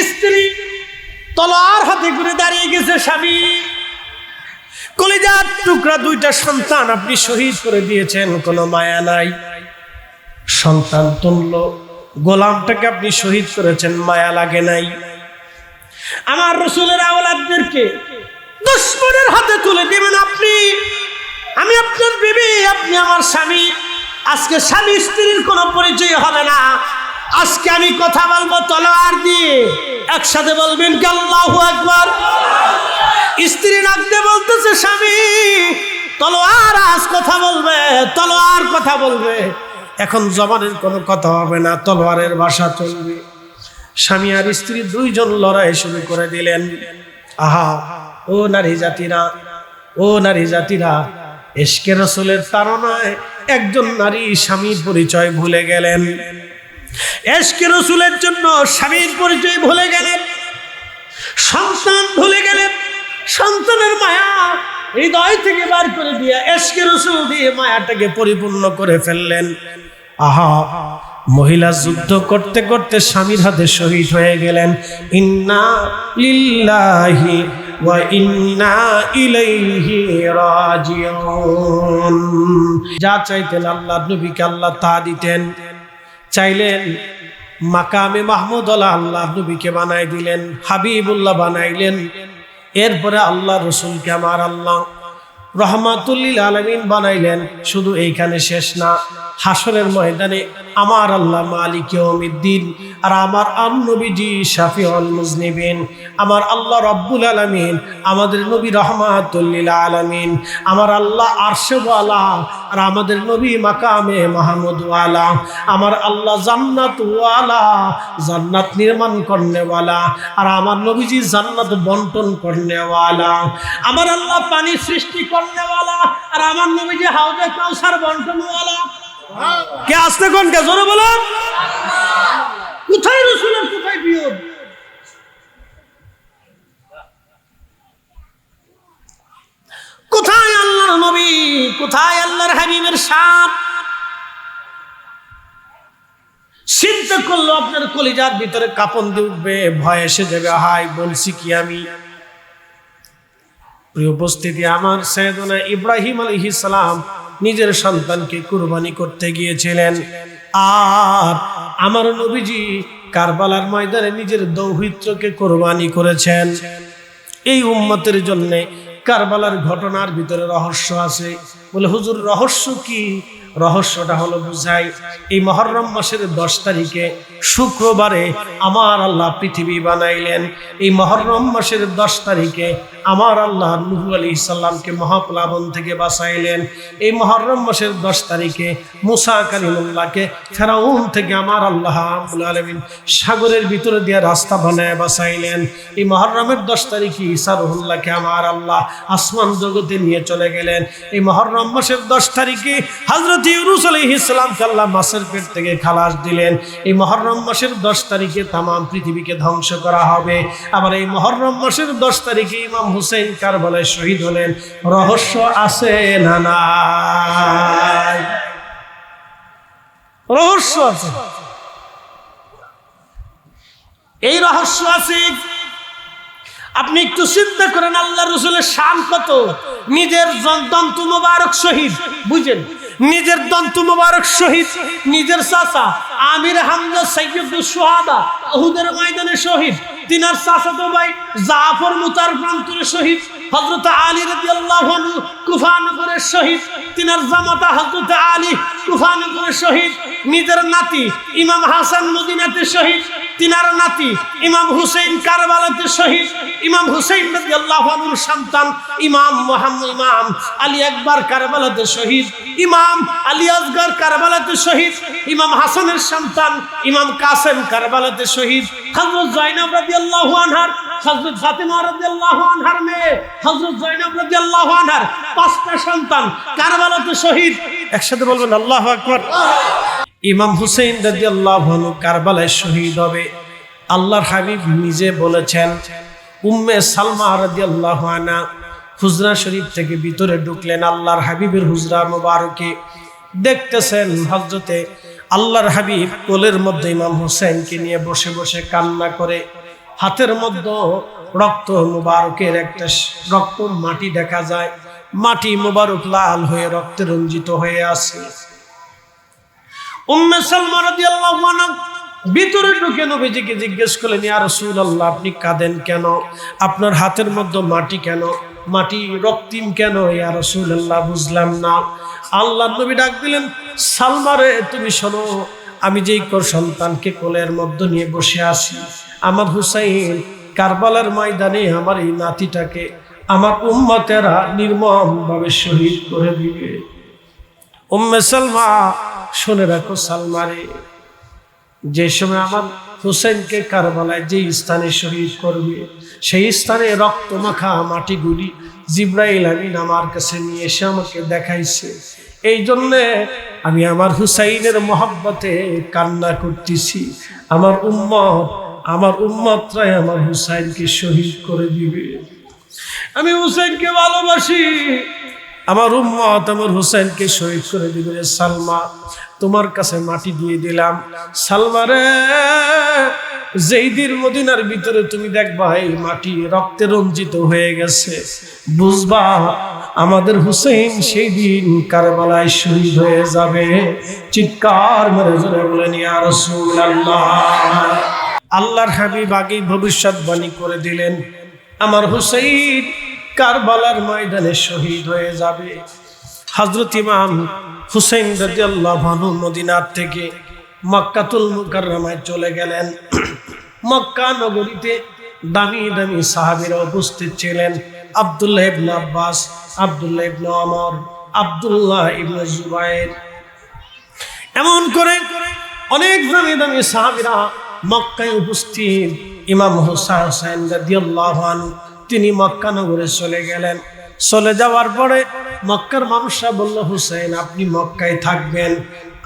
স্ত্রী তলোয়ার হাতে করে দাঁড়িয়ে গেছে, স্বামী কলিজার টুকরা দুইটা সন্তান আপনি শহীদ করে দিয়েছেন, কোনো মায়া নাই। সন্তান তুল্য গোলামটাকে আপনি শহীদ করেছেন, মায়া লাগে নাই। আমার রাসূলের আওলাদদেরকে দুশমনের হাতে তুলে দিবেন আপনি। আমি আপনার বিবি, আপনি আমার স্বামী। আজকে স্বামী স্ত্রীর কোনো পরিচয় হবে না। আজকে আমি কথা বলবো তলোয়ার দিয়ে, একসাথে বলবেন কি আল্লাহু আকবার। স্ত্রী নাকতে বলতেছে, স্বামী তলোয়ার আজ কথা বলবে, তলোয়ার কথা বলবে। এখন জবানের কোনো কথা হবে না, তলোয়ারের ভাষা চলবে। স্বামী আর স্ত্রী দুইজন লড়াই শুরু করে দিলেন। আহা ও নারী জাতিরা, ও নারী জাতিরা, ইশকে রাসূলের তাড়নায় একজন নারী স্বামীর পরিচয় ভুলে গেলেন। ইশকে রাসূলের জন্য স্বামীর পরিচয় ভুলে গেলেন, সন্তান ভুলে গেলেন। সন্তানের মায়া হৃদয় থেকে বার করে দিয়ে ইশকে রাসূল দিয়ে মায়াটাকে পরিপূর্ণ করে ফেললেন। আহা মহিলা যুদ্ধ করতে করতে স্বামীর হাতে শহীদ হয়ে গেলেন। ইন্না লিল্লাহি ওয়া ইন্না ইলাইহি রাজিউন। যা চাইতেন আল্লাহ নবীকে আল্লাহ তা দিতেন। চাইলেন মাকামে মাহমুদ আল্লাহ নবীকে বানাই দিলেন, হাবিবুল্লাহ বানাইলেন। এরপরে আল্লাহ রসুলকে আমার আল্লাহ রহমাতুল লিল আলামিন বানাইলেন। শুধু এইখানে শেষ না, হাসরের ময়দানে আমার আল্লাহ মালিক ইয়াউমিদ্দিন আর আমার নবীজি শাফিউল মুজনিবিন, আমার আল্লাহ রব্বুল আলামিন, আমাদের নবী রহমাতুল লিল আলামিন, আমার আল্লাহ আরশে ওয়ালা আর আমাদের নবী মাকামে মাহমুদ ওয়ালা, আমার আল্লাহ জান্নাত ওয়ালা, জান্নাত নির্মাণ করনে ওয়ালা, আর আমার নবীজি জান্নাত বন্টন করনে ওয়ালা, আমার আল্লাহ পানি সৃষ্টি করনে ওয়ালা, আর আমার নবীজি হাউজে কাউসার বন্টন ওয়ালা। কে আসতে কোন কে জোরে বলেন। কোথায় রাসূলের, কোথায় বিয়োগ? কোথায় আল্লাহর নবী, কোথায় আল্লাহর হাবিবের শান? চিন্তা করলো আপনার কলিজার ভিতরে কাঁপন দিয়ে উঠবে, ভয় এসে যাবে। হাই বলছি কি আমি। প্রিয় উপস্থিতি, আমার সাইয়েদনা ইব্রাহিম আলাইহিস সালাম নিজের সন্তানকে কুরবানি করতে গিয়েছিলেন, আর আমার নবীজি কারবালার ময়দানে নিজের দৌহিত্রকে কুরবানি করেছেন। এই উম্মতের জন্য কারবালার ঘটনার ভিতরে রহস্য আছে। বলে হুজুর রহস্য কি? রহস্যটা হলো বুঝাই। এই মুহররম মাসের 10 তারিখে শুক্রবারে আমার আল্লাহ পৃথিবী বানাইলেন। এই মুহররম মাসের 10 তারিখে আমার আল্লাহ নূহ আলাইহিস সালামকে মহাপ্লাবন থেকে বাঁচাইলেন। এই মুহররম মাসের 10 তারিখে মুসা কালিমুল্লাহকে ফেরাউন থেকে আমার আল্লাহ রাব্বুল আলামিন সাগরের ভিতরে দিয়ে রাস্তা বানায় বাঁচাইলেন। এই মুহররমের 10 তারিখে ঈসা রুহুল্লাহকে আমার আল্লাহ আসমান জগতে নিয়ে চলে গেলেন। এই মুহররম মাসের 10 তারিখে হযরত ইউনূস আলাইহিস সালামকে আল্লাহ মাছের পেট থেকে খালাস দিলেন। এই মুহররম মাসের 10 তারিখে তাম পৃথিবীকে ধ্বংস করা হবে। আবার এই মুহররম মাসের 10 তারিখে ইমাম হুসাইন কারবালায় শহীদ হলেন। রহস্য আছে না নাই? রহস্য আছে। এই রহস্য আছে। আপনি একটু চিন্তা করেন, আল্লাহ রাসূলের শান কত। নিজের দন্ত মোবারক শহীদ, বুঝেন, নিজের দন্ত মোবারক শহীদ, নিজের চাচা আমির হামজা সাইয়্যিদুশ শুহাদা উহুদের ময়দানে শহীদ, তিনার চাচাতো ভাই জাফর মুতার প্রান্তরে শহীদ, হযরত আলী রাদিয়াল্লাহু আনহু কুফানগরের শহীদ, তিনার জামাতা হযরত আলী কুফানগরের শহীদ, নিজের নাতি ইমাম হাসান মদিনাতে শহীদ, তিনার নাতি ইমাম হুসাইন কারবালাতে শহীদ, ইমাম হুসাইন রাদিয়াল্লাহু আনহুর সন্তান ইমাম মুহাম্মদ ইমাম আলী আকবর কারবালাতে শহীদ, ইমাম আলী আসগর কারবালাতে শহীদ, ইমাম হাসানের সন্তান ইমাম কাসেম কারবালাতে শহীদ, হযরত জয়নব রাদিয়াল্লাহু আনহার, হযরত ফাতেমা রাদিয়াল্লাহু আনহার মেয়ে হযরত জয়নব রাদিয়াল্লাহু আনহার 5টা সন্তান কারবালাতে শহীদ। একসাথে বলবেন আল্লাহু আকবার। ইমাম হুসাইন রাদিয়াল্লাহু আনহু কারবালায় শহীদ হবে। আল্লাহর হাবিব নিজে বলেছেন। উম্মে সালমা রাদিয়াল্লাহু আনহা হুজরা শরীফ থেকে ভিতরে ঢুকলেন। আল্লাহর হাবিবের হুজরা মোবারকে দেখতেছেন হযরতে আল্লাহর হাবিব কোলের মধ্যে ইমাম হুসাইনকে নিয়ে বসে বসে কান্না করে। হাতের মধ্যে রক্ত মুবারকের একটা রক্ত মাটি দেখা যায়, মাটি মুবারক লাল হয়ে রক্তে রঞ্জিত হয়ে আছে। উম্মে সালমা রাদিয়াল্লাহু আনহা ভিতরে ঢুকে নবীজিকে জিজ্ঞেস করলেন, ইয়া রাসূলুল্লাহ, আপনি কাঁদেন কেন? আপনার হাতের মধ্যে মাটি কেন? মাটি রক্তিম কেন ইয়া রাসূলুল্লাহ? বুঝলাম না। আল্লাহর নবী ডাক দিলেন, সালমা রে, তুমি শোনো, আমি যেই সন্তানকে কোলের মধ্যে নিয়ে বসে আছি, আমার হুসাইন কারবালার ময়দানে আমার এই নাতিটাকে আমার উম্মতেরা নির্মমভাবে শহীদ করে দিবে। উম্মে সালমা, শুনে রাখো সালমা রে, যে সময় আমার হুসাইনকে কারবালায় যে স্থানে শহীদ করবে, সেই স্থানে রক্ত মাখা মাটিগুলি জিবরাইল আমিন আমার কাছে নিয়ে এসে আমাকে দেখাইছে। এই জন্যে আমি আমার হুসাইনের মহব্বতে কান্না করতেছি। আমার উম্মতরাই আমার হুসাইনকে শহীদ করে দিবে। আমি হুসাইনকে ভালোবাসি, আমার উম্মত আমার হুসাইনকে শহীদ করে দিবে। সালমা, তোমার কাছে মাটি দিয়ে দিলাম। সালমা রে, যেই দিন মদিনার ভিতরে তুমি দেখবা এই মাটি রক্তে রঞ্জিত হয়ে গেছে, বুঝবা আমাদের হুসেইন সেই দিন কারবালায় শহীদ হয়ে যাবে। চিৎকার মেরে জোরে বলেন, ইয়া রাসূলুল্লাহ। আল্লাহর হাবিব আগেই ভবিষ্যৎবাণী করে দিলেন, আমার হুসেইন কারবালার ময়দানে শহীদ হয়ে যাবে। হযরত ইমাম হুসাইন রাদিয়াল্লাহু আনহু মদিনার থেকে মক্কাতুল মুকাররমায় চলে গেলেন। মক্কা নগরীতে দামি দামি সাহাবীরা উপস্থিত ছিলেন। আব্দুল্লাহ ইবনে আব্বাস, আব্দুল্লাহ ইবনে ওমর, আব্দুল্লাহ ইবনে জুবায়ের, এমন করে অনেক দামি দামি সাহাবীরা মক্কায় উপস্থিত। ইমাম হুসাইন রাদিয়াল্লাহু আনহু তিনি মক্কা নগরে চলে গেলেন। চলে যাওয়ার পরে মক্কার মানুষরা বলল, হুসাইন আপনি মক্কায় থাকবেন,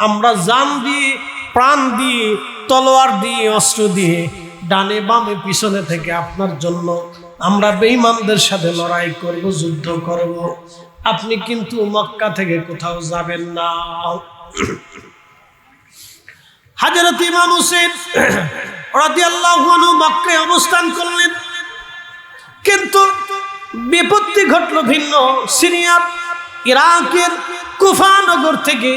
আমরা জান দিয়ে, প্রাণ দিয়ে, তলোয়ার দিয়ে, অস্ত্র দিয়ে, ডানে বামে পিছনে থেকে আপনার জন্য আমরা বেঈমানদের সাথে লড়াই করব, যুদ্ধ করব, আপনি কিন্তু মক্কা থেকে কোথাও যাবেন না। হযরত ইমাম হুসাইন রাদিয়াল্লাহু আনহু মক্কায় অবস্থান করলেন, কিন্তু বিপত্তি ঘটলো ভিন্ন। সিরিয়ার ইরাকের কুফা নগর থেকে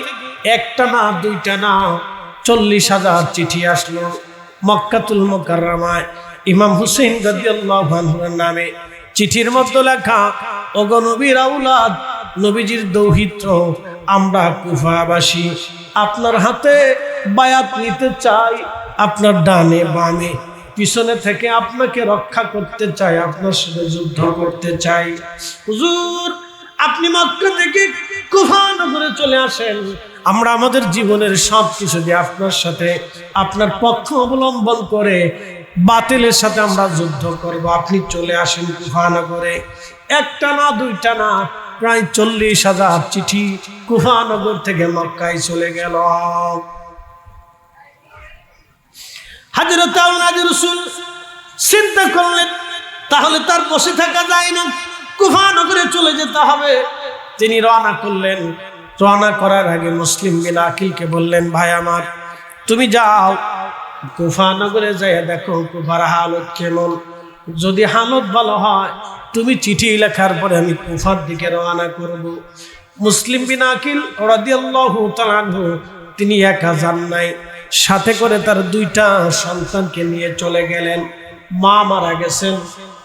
একটা না দুইটা না 40,000 চিঠি আসলো মক্কাতুল মুকাররমায় ইমাম হুসাইন রাদিয়াল্লাহু আনহুর নামে। চিঠির মধ্যে লেখা, ওগো নবীর আওলাদ, নবীজির দৌহিত্র, আমরা কুফাবাসী আপনার হাতে বায়াত নিতে চাই, আপনার ডানে বামে পিছনে থেকে আপনাকে রক্ষা করতে চাই, আপনার সাথে যুদ্ধ করতে চাই। হুজুর, আপনি মক্কা থেকে কুফা নগরে চলে আসেন, আমরা আমাদের জীবনের সব কিছু দিয়ে আপনার সাথে, আপনার পক্ষ অবলম্বন করে বাতিলের সাথে আমরা যুদ্ধ করব। আপনি চলে আসেন কুফা নগরে। একটা না দুইটা না, প্রায় 40,000 চিঠি কুফা নগর থেকে মক্কায় চলে গেল। হযরত আল্লাহর রাসূল চিন্তা করলেন, তাহলে তার বসে থাকা যায় না, কুফা নগরে চলে যেতে হবে। তিনি রওনা করলেন। রওনা করার আগে মুসলিম বিন আকিলকে বললেন, ভাই আমার, তুমি যাও কুফা নগরে যাই দেখো কুফার হালত কেমন। যদি হালত ভালো হয়, তুমি চিঠি লেখার পরে আমি কুফার দিকে রওনা করব। মুসলিম বিন আকিল রাদিয়াল্লাহু তাআলা আনহু তিনি একা যান নাই, সাথে করে তার 2টা সন্তানকে নিয়ে চলে গেলেন। মা মারা গেছেন,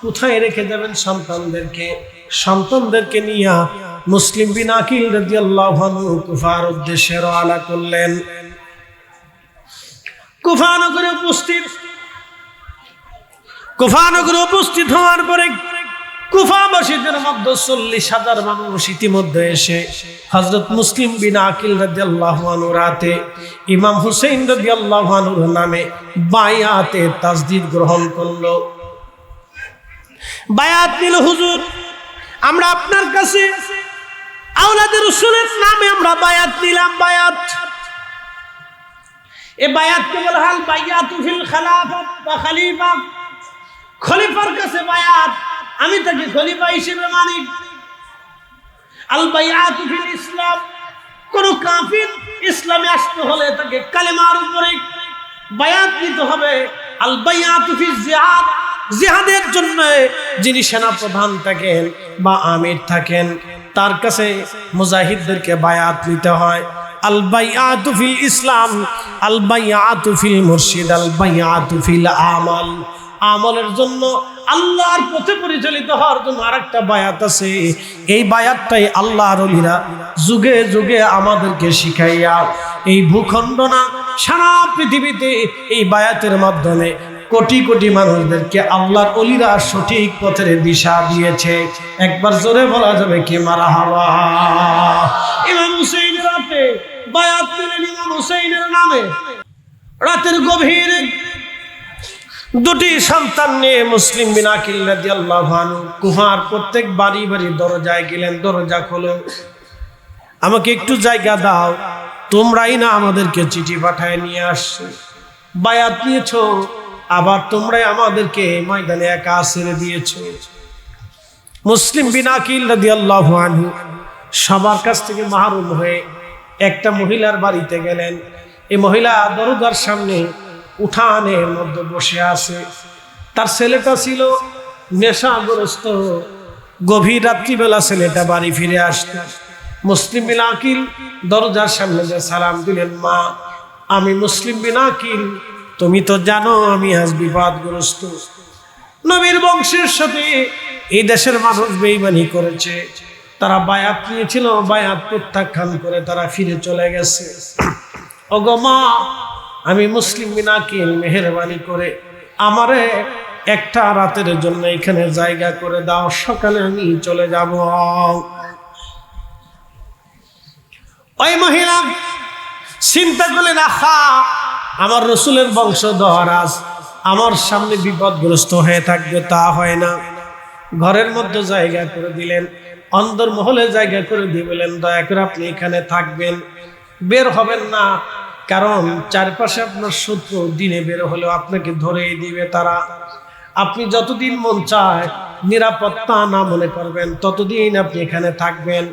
কোথায় রেখে যাবেন সন্তানদেরকে? সন্তানদেরকে নিয়ে মুসলিম বিন আকিল রাদিয়াল্লাহু আনহু কুফার উদ্দেশ্যে রওনা করলেন। কুফা নগরে উপস্থিত হওয়ার পরে কুফাবাসীদের মধ্যে 40,000 মানুষ ইতিমধ্যে এসে হযরত মুসলিম বিন আকিল রাদিয়াল্লাহু আনহু রাতে ইমাম হুসাইন রাদিয়াল্লাহু আনহুর নামে বায়াতে তাসদীদ গ্রহণ করলো। বায়াত নিল, হুজুর আমরা আপনার কাছে আওলাদের রাসূলের নামে আমরা বায়াত নিলাম। বায়াত, এই বায়াতকে বলা হয় বায়াতু ফিল খেলাফত বা খলিফা। খলিফার কাছে বায়াত, আমি তাকে খলিফা হিসেবে মানি। আল বায়াতু ফিল ইসলাম, কোন কাফির ইসলামে আসতে হলে তাকে কালেমার উপরে বায়াত নিতে হবে। আল বায়াতু ফিল জিহাদ, জিহাদের জন্য যিনি সেনাপ্রধান থাকেন বা আমির থাকেন, তার কাছে মুজাহিদদেরকে বায়াত নিতে হয়। আল বাইআতু ফিল ইসলাম, আল বাইআতু ফিল মুরশিদ, আল বাইআতু ফিল আমাল। আমলের জন্য, আল্লাহর পথে পরিচালিত হওয়ার জন্য আরেকটা বায়াত আছে। এই বায়াতটাই আল্লাহর ওলিরা যুগে যুগে আমাদেরকে শিখাইয়া এই ভূখণ্ড না সারা পৃথিবীতে এই বায়াতের মাধ্যমে কোটি কোটি মানুষদেরকে আল্লাহর ওলিরা সঠিক পথের দিশা দিয়েছে। একবার জোরে বলা যাবে কি মারহাবা। ইমাম হুসাইন রাতে বায়াত নিলেন ইমাম হুসাইনের নামে। রাতের গভীর দুটি সন্তান নিয়ে মুসলিম বিন আকিল রাদিয়াল্লাহু আনহু কুফার প্রত্যেক বাড়ি বাড়ি দরজায় গেলেন, দরজা খোলো, আমাকে একটু জায়গা দাও, তোমরাই না আমাদেরকে চিঠি পাঠায় নিয়ে আসছো, বায়াত নিয়েছো, আবার তোমরাই আমাদেরকে ময়দানে একা ছেড়ে দিয়েছো। মুসলিম বিন আকিল রাদিয়াল্লাহু আনহু সবার কাছ থেকে মাহরুম হয়ে একটা মহিলার বাড়িতে গেলেন। এই মহিলা দরজার সামনে উঠানের মধ্যে বসে আছে। তার ছেলেটা ছিল নেশাগ্রস্ত। গভীর রাত্রিবেলা ছেলেটা বাড়ি ফিরে আসতো। মুসলিম বিন আকিল দরজার সামনে যে সালাম দিলেন, মা আমি মুসলিম বিন আকিল, তুমি তো জানো আমি আজ বিপদগ্রস্ত। নবীর বংশের সাথে এই দেশের মানুষ বেঈমানি করেছে। তারা বায়াত নিয়েছিল, বায়াত প্রত্যাখ্যান করে তারা ফিরে চলে গেছে। ওগো মা, আমি মুসলিম বিন আকিল, মেহেরবানি করে আমারে একটা রাতের জন্য এখানে জায়গা করে দাও, সকালে আমি চলে যাব। ওই মহিলা চিন্তা করলেন, আহা আমার রসুলের বংশধর আজ আমার সামনে বিপদগ্রস্ত হয়ে থাকবে, তা হয় না। ঘরের মধ্যে জায়গা করে দিলেন, অন্দর মহলে জায়গা করে দিয়ে বললেন, দয়া করে আপনি এখানে থাকবেন, বের হবেন না, কারণ চারপাশে আপনার শত্রু দিনে বের হলেও আপনাকে ধরেই দিবে তারা। আপনি যতদিন মন চায় নিরাপত্তা না মনে করবেন ততদিন আপনি এখানে থাকবেন,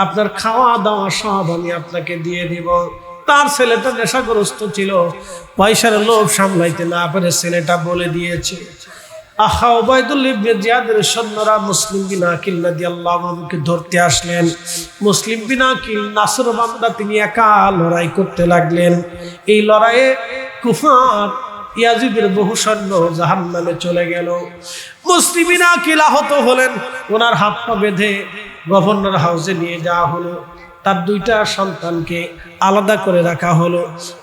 আপনার খাওয়া দাওয়া সব আমি আপনাকে দিয়ে দিব। তার ছেলেটা নেশাগ্রস্ত ছিল, পয়সার লোভ সামলাইতে না পারে ছেলেটা বলে দিয়েছে। আহা উবাইদুল্লাহ ইবনে জিয়াদের সৈন্যরা মুসলিম বিন আকিল রাদিয়াল্লাহু আনহুকে ধরতে আসলেন। মুসলিম বিন আকিল নাসরবান্দা, তিনি একা লড়াই করতে লাগলেন। এই লড়াইয়ে কুফার ইয়াজিদের বহু সৈন্য জাহান্নামে চলে গেল। মুসলিম বিন আকিল আহত হলেন, ওনার হাত পা বেঁধে গভর্নর হাউসে নিয়ে যাওয়া হলো। তার দুইটা সন্তানকে আলাদা করে রাখা হলো।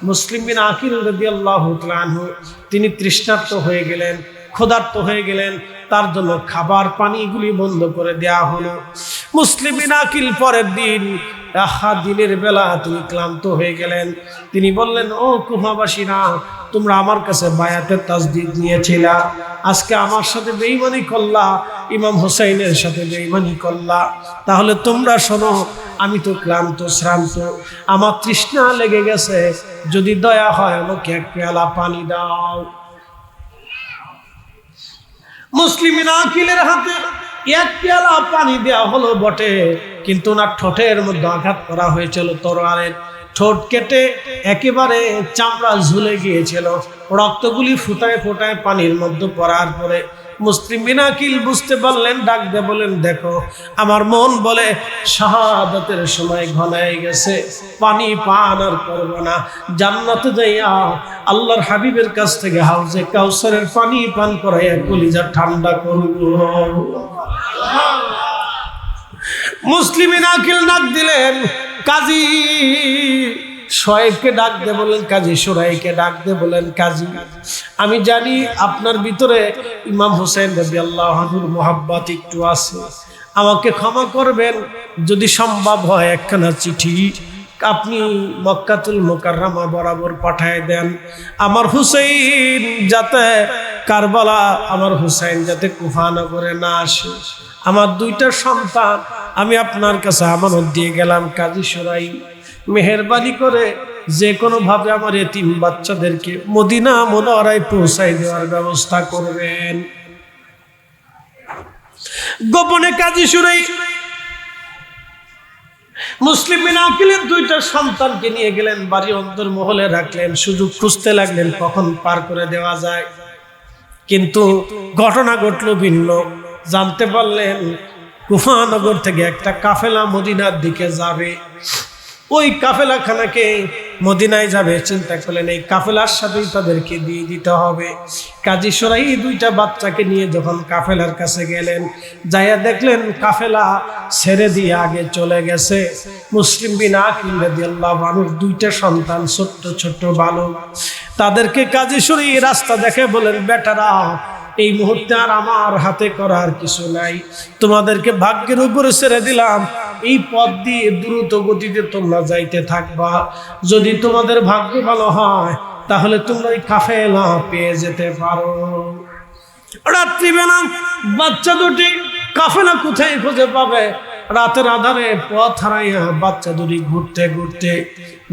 মুসলিম বিন আকিল রাদিয়াল্লাহু তাআলা আনহু তিনি তৃষ্ণার্ত হয়ে গেলেন, ক্ষুধার্ত হয়ে গেলেন, তার জন্য খাবার পানিগুলি বন্ধ করে দেয়া হলো। মুসলিম বিন আকিল পরের দিন দিনের বেলা তিনি ক্লান্ত হয়ে গেলেন। তিনি বললেন, ও কুফাবাসীরা, তোমরা আমার কাছে বায়াতের তাসদীক নিয়েছিলা, আজকে আমার সাথে বেঈমানি করলা, ইমাম হুসাইনের সাথে বেঈমানি করলা। তাহলে তোমরা শোনো, আমি তো ক্লান্ত শ্রান্ত, আমার তৃষ্ণা লেগে গেছে, যদি দয়া হয় আমাকে এক পেয়ালা পানি দাও। মুসলিম বিন আকিলের হাতে এক পেয়ালা পানি দেওয়া হলো বটে, কিন্তু ওনার ঠোঁটের মধ্যে আঘাত করা হয়েছিল তরোয়ারের। ঠোঁট কেটে একেবারে চামড়া ঝুলে গিয়েছিল, রক্তগুলি ফুটায় ফুটায় পানির মধ্যে পড়ার পরে মুসলিম বিন আকিল বুঝতে পারলেন, ডাক দিয়ে বলেন, দেখো আমার মন বলে শাহাদাতের সময় ঘনায় গেছে, পানি পান আর করবো না, জান্নাতে যাইয়া আল্লাহর হাবিবের কাছ থেকে হাউজে কাউসারের পানি পান করাইয়া কলিজা ঠান্ডা করব। মুসলিম বিন আকিল ডাক দিলেন, কাজী শোয়েবকে ডাক দে বলেন, কাজী সুরাইকে ডাক দে বলেন, কাজী আমি জানি আপনার ভিতরে ইমাম হুসাইন রাদিয়াল্লাহু আনহুর মুহাব্বত একটু আছে, আমাকে ক্ষমা করবেন, যদি সম্ভব হয় একখানা চিঠি আপনি মক্কাতুল মুকাররমা বরাবর পাঠায় দেন, আমার হুসাইন যাতে কারবালা, আমার হুসাইন যাতে কুফা নগরে না আসে। আমার দুইটা সন্তান আমি আপনার কাছে আমানত দিয়ে গেলাম, কাজী সুরাই মেহেরবানি করে যে কোনো ভাবে আমার এতিম বাচ্চাদেরকে মদিনা মুনাওয়ারায় পৌঁছায় দেওয়ার ব্যবস্থা করবেন। গোপনে কাজী সুরাই মুসলিম বিন আকিলের দুইটা সন্তানকে নিয়ে গেলেন, বাড়ি অন্তর মহলে রাখলেন, সুযোগ খুঁজতে লাগলেন কখন পার করে দেওয়া যায়। কিন্তু ঘটনা ঘটল ভিন্ন। জানতে পারলেন কুফানগর থেকে একটা কাফেলা মদিনার দিকে যাবে। ওই কাফেলাখানাকে মদিনায় যাবে, চিন্তা করলেন এই কাফেলার সাথেই তাদেরকে দিয়ে দিতে হবে। কাজী সরাই দুইটা বাচ্চাকে নিয়ে যখন কাফেলার কাছে গেলেন, যাইয়া দেখলেন কাফেলা ছেড়ে দিয়ে আগে চলে গেছে। মুসলিম বিন আকিল রাদিয়াল্লাহু আনহুর দুইটা সন্তান, ছোট্ট ছোট্ট বালক। তাদেরকে কাজী সরাই রাস্তা দেখে বলেন, বেটারা এই মুহূর্তে আর আমার হাতে করার কিছু নাই, তোমাদেরকে ভাগ্যের উপরে ছেড়ে দিলাম। এই পথ দিয়ে দ্রুত গতিতে তোমরা যাইতে থাকবা। যদি তোমাদের ভাগ্য ভালো হয় তাহলে তোমরা এই কাফেলা পেয়ে যেতে পারো। রাত্রিবেলা বাচ্চা দুটি কাফেলা কোথায় খুঁজে পাবে? রাতের আধারে পথ হারাইয়া বাচ্চা দুটি ঘুরতে ঘুরতে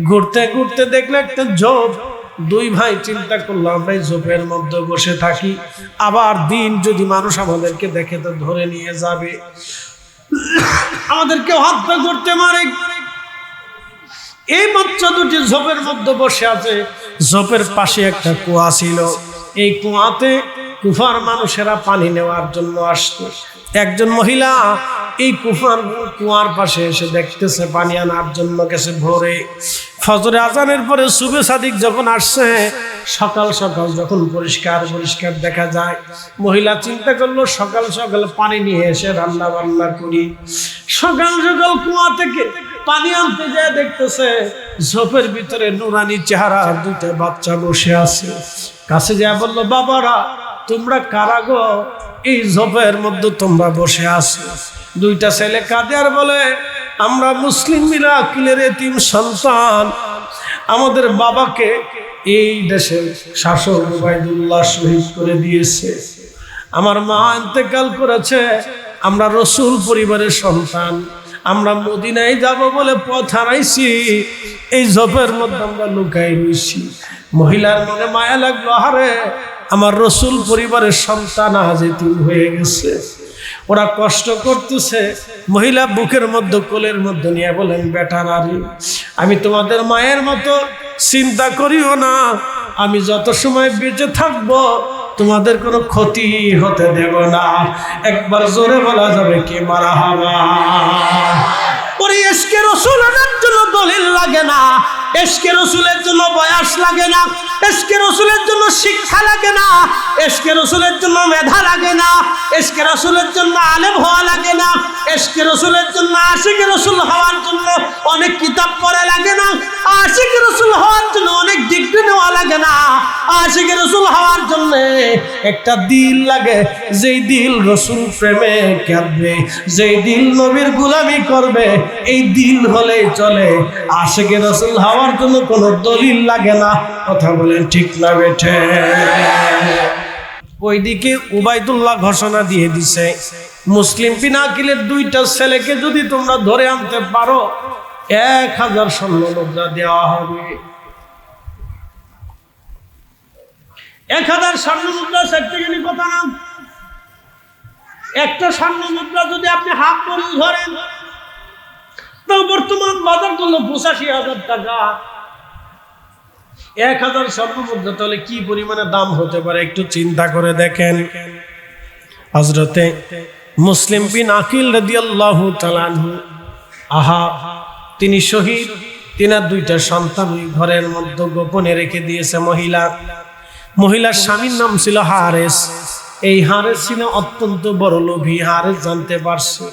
ঘুরতে ঘুরতে দেখলে একটা ঝোপ। দুই ভাই চিন্তা করলাম আমরা এই ঝোপের মধ্যে বসে থাকি, আবার দিন যদি মানুষ আমাদেরকে দেখে তো ধরে নিয়ে যাবে, আমাদেরকে হত্যা করতে মারে। এই বাচ্চা দুটি ঝোপের মধ্যে বসে আছে। ঝোপের পাশে একটা কুয়া ছিল। এই কুয়াতে কুফার মানুষেরা পানি নেওয়ার জন্য আসতো। একজন মহিলা এই কুয়ার পাশে এসে দেখতেছে, পানি আনার জন্য গেছে ভোরে। ফজরে আজানের পরে সুবে সাদিক যখন আসছে, সকাল সকাল যখন পরিষ্কার পরিষ্কার দেখা যায়, মহিলা চিন্তা করলো সকাল সকাল পানি নিয়ে এসে রান্না বান্না করি। সকাল সকাল কুয়া থেকে পানি আনতে যায়, দেখতেছে ঝোপের ভিতরে নুরানি চেহারা দুইটা বাচ্চা বসে আছে। কাছে যায় বললো, বাবারা তোমরা কারা গো? এই ঝোপের মধ্যে তোমরা বসে আছো। দুইটা ছেলে কাঁদে আর বলে, আমরা মুসলিম মিরাকিলের এতিম সন্তান, আমাদের বাবাকে এই দেশের শাসক উবাইদুল্লাহ শহীদ করে দিয়েছে, আমার মা ইন্তেকাল করেছে, আমরা রসুল পরিবারের সন্তান, আমরা মদিনায় যাব বলে পথ হারাইছি, এই ঝোপের মধ্যে আমরা লুকাই রয়েছি। মহিলার মনে মায়া লাগলো, আরে আমার রসুল পরিবারের সন্তান আজ এতিম হয়ে গেছে। ওরা কষ্ট করতেছে। মহিলা বুকের মধ্যে কোলের মধ্যে নিয়ে বলেন, বেটা নারী, আমি তোমাদের মায়ের মতো, চিন্তা করিও না, আমি যত সময় বেঁচে থাকবো তোমাদের কোনো ক্ষতি হতে দেব না। একবার জোরে বলা যাবে কি মারহাবা। ওরে ইশকে রাসূলের জন্য দলিল লাগে না, ইশকে রাসূলের জন্য বয়স লাগে না, ইশকে রাসূলের জন্য শিক্ষা লাগে না, ইশকে রাসূলের জন্য মেধা লাগে না, ইশকে রাসূলের জন্য আলেম হওয়া লাগে না, ইশকে রাসূলের জন্য আশিক রাসূল হওয়ার জন্য অনেক কিতাব পড়া লাগে না, আশিক রাসূল হওয়ার জন্য অনেক ডিগ্রি নেওয়া লাগে না। আশিক রাসূল হওয়ার জন্য একটা দিল লাগে, যেই দিল রাসূল প্রেমে কাঁদবে, যেই দিল নবীর গোলামি করবে, এই দিল হলেই চলে। আশিক রাসূল হওয়ার জন্য কোনো দলিল লাগে না। কথা বলেন ঠিক না বেঠে? ওইদিকে উবাইদুল্লাহ ঘোষণা দিয়ে দিছে, মুসলিম বিন আকিলের দুইটা ছেলেকে যদি তোমরা ধরে আনতে পারো 1000 স্বর্ণ মুদ্রা দেওয়া হবে। 1000 স্বর্ণ মুদ্রা সেটা গেলে কথা না। একটা স্বর্ণ মুদ্রা যদি আপনি হাত করে ধরেন, তো বর্তমান বাজার মূল্য 85,000 টাকা। 1000 স্বর্ণ মুদ্রা তাহলে কি পরিমাণে দাম হতে পারে একটু চিন্তা করে দেখেন। হযরতে মুসলিম বিন আকিল রাদিয়াল্লাহু তাআলা আনহু, আহা তিনি শহীদ, তিনার দুইটা সন্তান ঘরের মধ্যে গোপনে রেখে দিয়েছে। মহিলার স্বামীর নাম ছিল হারেস। এই হারেস ছিল অত্যন্ত বড় লোভী। হারেস জানতে পারছে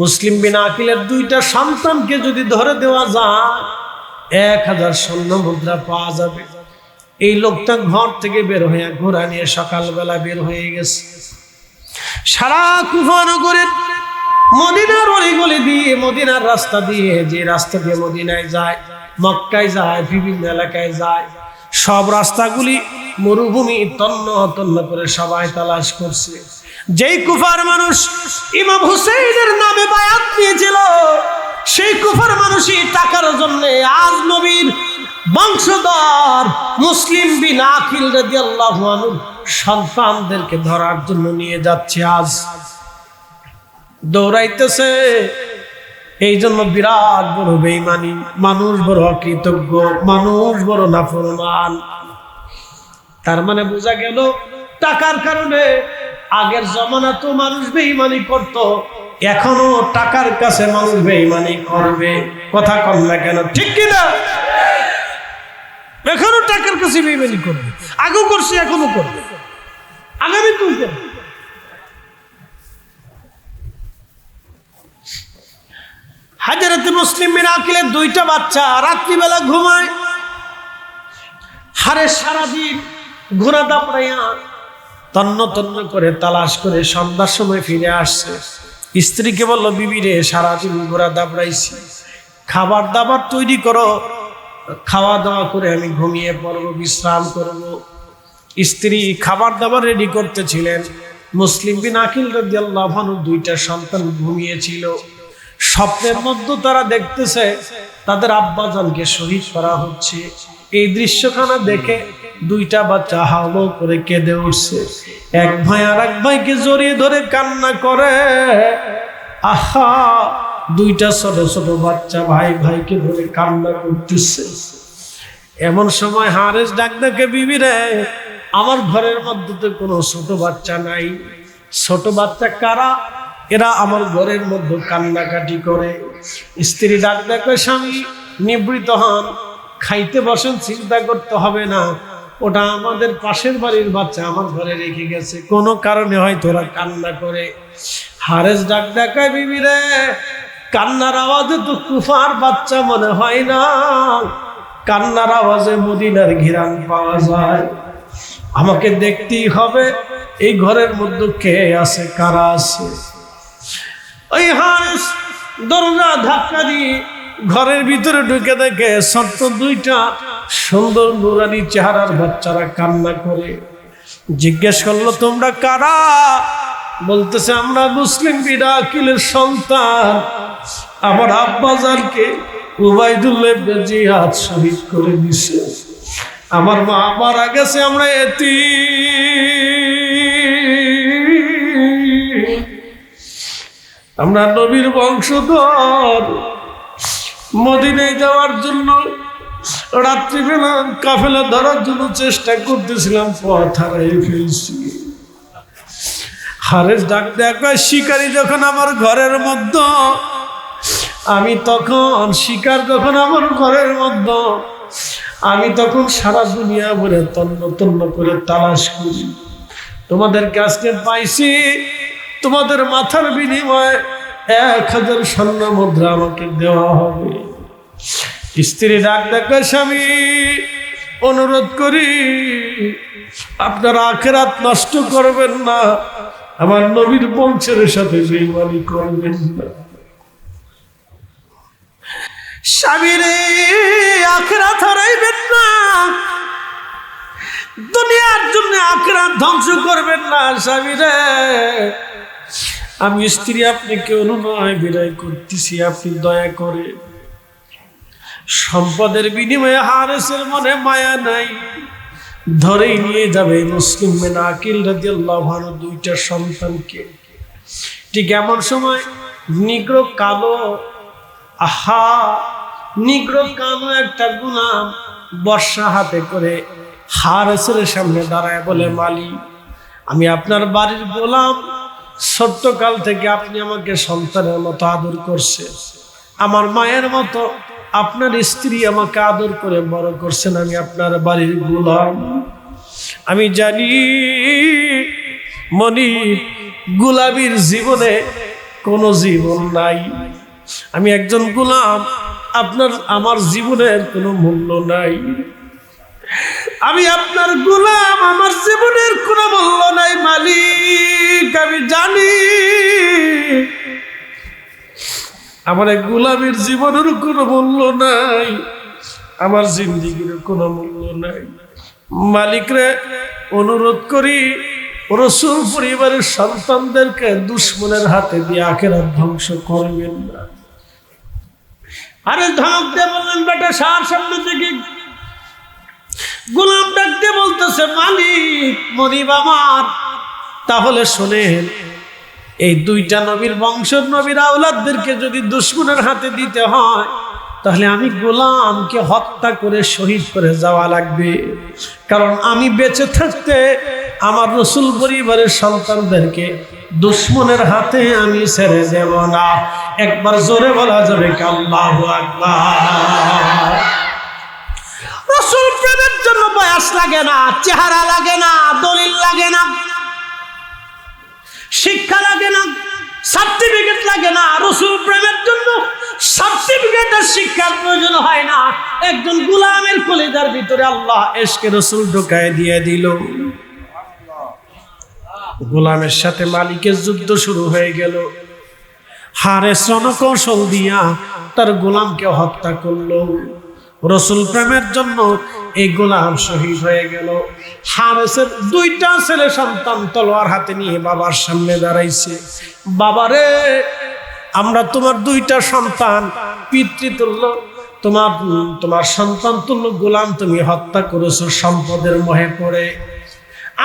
মুসলিম বিন আকিলের দুইটা সন্তানকে যদি ধরে দেওয়া যায় 1000 স্বর্ণ মুদ্রা পাওয়া যাবে। এই লোকটা ঘর থেকে বের হয়ে ঘোড়া নিয়ে সকালবেলা বের হয়ে গেছে। সারা কুফা নগরের মদিনার অলিগলি দিয়ে, মদিনার রাস্তা দিয়ে, যে রাস্তা দিয়ে মদিনায় যায়, মক্কায় যায়, বিভিন্ন এলাকায় যায়, সব রাস্তাগুলি মরুভূমি, তন্ন তন্ন করে সবাই তালাশ করছে। যেই কুফার মানুষ ইমাম হুসাইনের নামে বায়াত নিয়েছিল, সেই কুফার মানুষই টাকার জন্য আজ নবীর বংশধর মুসলিম বিন আকিল রাদিয়াল্লাহু আনহু সন্তানদেরকে ধরার জন্য নিয়ে যাচ্ছে। আজ দৌড়াইতেছে। এই জন্য বিরাট বড় বেঈমানি, মানুষ বড় অকৃতজ্ঞ, মানুষ বড় নাফরমান। তার মানে বোঝা গেল টাকার কারণে আগের জমানা তো মানুষ বেঈমানি করত, এখনো টাকার কাছে মানুষ বেঈমানি করবে। কথা কম না কেন, ঠিক কিনা? এখনো টাকার কাছে বেঈমানি করবে, আগেও করছে এখনো করবে, আগামী করবে। হাজরত মুসলিম বিন আকিলের 2টা বাচ্চা রাত্রিবেলা ঘুমায়, হারে সারাদিন ঘোরা দাপড়াইয়া তন্ন তন্ন করে তালাশ করে সন্ধ্যার সময় ফিরে আসছে। স্ত্রীকে বলল, বিবি রে, সারাদিন ঘোরা দাপড়াইছি, খাবার দাবার তৈরি করো, খাওয়া দাওয়া করে আমি ঘুমিয়ে পড়বো, বিশ্রাম করব। স্ত্রী খাবার দাবার রেডি করতেছিলেন। মুসলিম বিন আকিল রাদিয়াল্লাহু আনহু 2টা সন্তান ঘুমিয়েছিল। স্বপ্নের মধ্যে তারা দেখতেছে তাদের আব্বাজানকে শহীদ করা হচ্ছে। এই দৃশ্যখানা দেখে 2টা বাচ্চা হাওয়া করে কেঁদে উঠছে। এক ভাই আর এক ভাইকে জড়িয়ে ধরে কান্না করে। আহা, 2টা ছোট ছোট বাচ্চা ভাই ভাইকে ধরে কান্না করতেছে। এমন সময় হারেস ডাক ডাকে, বিবি রে, আমার ঘরের মধ্যে তো কোনো ছোট বাচ্চা নাই। ছোট বাচ্চা কারা? এরা আমার ঘরের মধ্যে কান্নাকাটি করে। স্ত্রী ডাক ডাকে, স্বামী নিবৃত হন, খাইতে বসেন, চিন্তা করতে হবে না, ওটা আমাদের পাশের বাড়ির বাচ্চা আমার ঘরে রেখে গেছে, কোনো কারণে হয়তো ওরা কান্না করে। হারেস ডাক ডাকায়, বিবি রে, কান্নার আওয়াজে তো কুফার বাচ্চা মনে হয় না, কান্নার আওয়াজে মদিনার ঘিরান পাওয়া যায়। আমাকে দেখতেই হবে এই ঘরের মধ্যে কে আছে, কারা আছে। ওই হারেস দরজা ধাক্কা দিয়ে ঘরের ভিতরে ঢুকে দেখে ছোট্ট 2টা সুন্দর নুরানি চেহারার বাচ্চারা কান্না করে। জিজ্ঞেস করলো, তোমরা কারা? বলতেছে, আমরা মুসলিম বিন আকিলের সন্তান, আমার আব্বাজানকে উবাইদুল্লাহ ইবনে জিয়াদ শহীদ করে দিছে, আমার মা মারা গেছে, আমরা এতিম, আমরা নবীর বংশধর। মদিনায় যাওয়ার জন্য রাত্রিবেলা কাফেলা ধরার জন্য চেষ্টা করতেছিলাম, পথ হারিয়ে ফেলছি। হারেস ডাক দেখা, শিকারী যখন আমার ঘরের মধ্যে, আমি তখন শিকার যখন আমার ঘরের মধ্যে, আমি তখন সারা দুনিয়া ভরে তন্ন তন্ন করে তালাশ করি, তোমাদের কাছে পাইছি, তোমাদের মাথার বিনিময়ে 1000 স্বর্ণ মুদ্রা আমাকে দেওয়া হবে। স্ত্রী ডাক ডাকা, স্বামী অনুরোধ করি, আপনারা আখিরাত নষ্ট করবেন না, আমার নবীর বংশের সাথে বেঈমানি করবেন না। স্বামী রে, আখিরাত হারাইবেন না, দুনিয়ার জন্য আখিরাত ধ্বংস করবেন না। স্বামী রে, আমি স্ত্রী আপনাকে অনুনয় বিনয় করতেছি, আপনি দয়া করে। সম্পদের বিনিময়ে হারেসের মনে মায়া নাই, ধরেই নিয়ে যাবে মুসলিম বিন আকিল রাদিয়াল্লাহু আনহু 2টা সন্তানকে। ঠিক এমন সময় নিগ্রো কালো, আহা, নিগ্রো কালো একটা গোলাম বর্ষা হাতে করে হারেসের সামনে দাঁড়ায় বলে, মালিক, আমি আপনার বাড়ির গোলাম, ছোট্টকাল থেকে আপনি আমাকে সন্তানের মতো আদর করছেন, আমার মায়ের মতো আপনার স্ত্রী আমাকে আদর করে বড় করছেন, আমি আপনার বাড়ির গোলাম। আমি জানি মনি, গোলামীর জীবনে কোনো জীবন নাই, আমি একজন গোলাম, আমার জীবনের কোনো মূল্য নাই, আমি আপনার গোলাম, আমার জীবনের কোনো মূল্য নাই মালিক, আমি জানি আমার গোলামীর জীবনের কোনো মূল্য নাই, আমার জিন্দেগির কোনো মূল্য নাই। মালিক রে, অনুরোধ করি, রাসূল পরিবারের সন্তানদেরকে দুশমনের হাতে দিয়ে আখিরাত ধ্বংস করবেন না। আরে ধমক দিয়ে বললেন, বেটা সার সামনে থেকে। গোলাম ডাকতে বলতেছে, মালিক, মনিব আমার, তাহলে শোনেন, এই 2টা নবীর বংশ, নবীর আওলাদদেরকে যদি দুশমনের হাতে দিতে হয়, তাহলে আমি গোলামকে হত্যা করে শহীদ করে যাওয়া লাগবে, কারণ আমি বেঁচে থাকতে আমার রসুল পরিবারের সন্তানদেরকে দুশ্মনের হাতে আমি ছেড়ে দেব না। একবার জোরে বলা যাবে কি আল্লাহু আকবার। রসুল প্রেমের জন্য বয়স লাগে না, চেহারা লাগে না, দলিল লাগে না, শিক্ষা লাগে না, সার্টিফিকেট লাগে না। রসুল প্রেমের জন্য সার্টিফিকেট আর শিক্ষার প্রয়োজন হয় না। একজন গোলামের কলিজার ভিতরে আল্লাহ ইশকে রসুল ঢুকায় দিয়ে দিল। গোলামের সাথে মালিকের যুদ্ধ শুরু হয়ে গেল। হারেস রণকৌশল দিয়া তার গোলামকে হত্যা করলো। রসুল প্রেমের জন্য এই গোলাম শহীদ হয়ে গেল। হারেসের দুইটা ছেলে সন্তান তলোয়ার হাতে নিয়ে বাবার সামনে দাঁড়াইছে। বাবারে, আমরা তোমার দুইটা সন্তান, পিতৃতুল্য, তোমার সন্তান তুল্য গোলাম তুমি হত্যা করেছো সম্পদের মোহে পড়ে।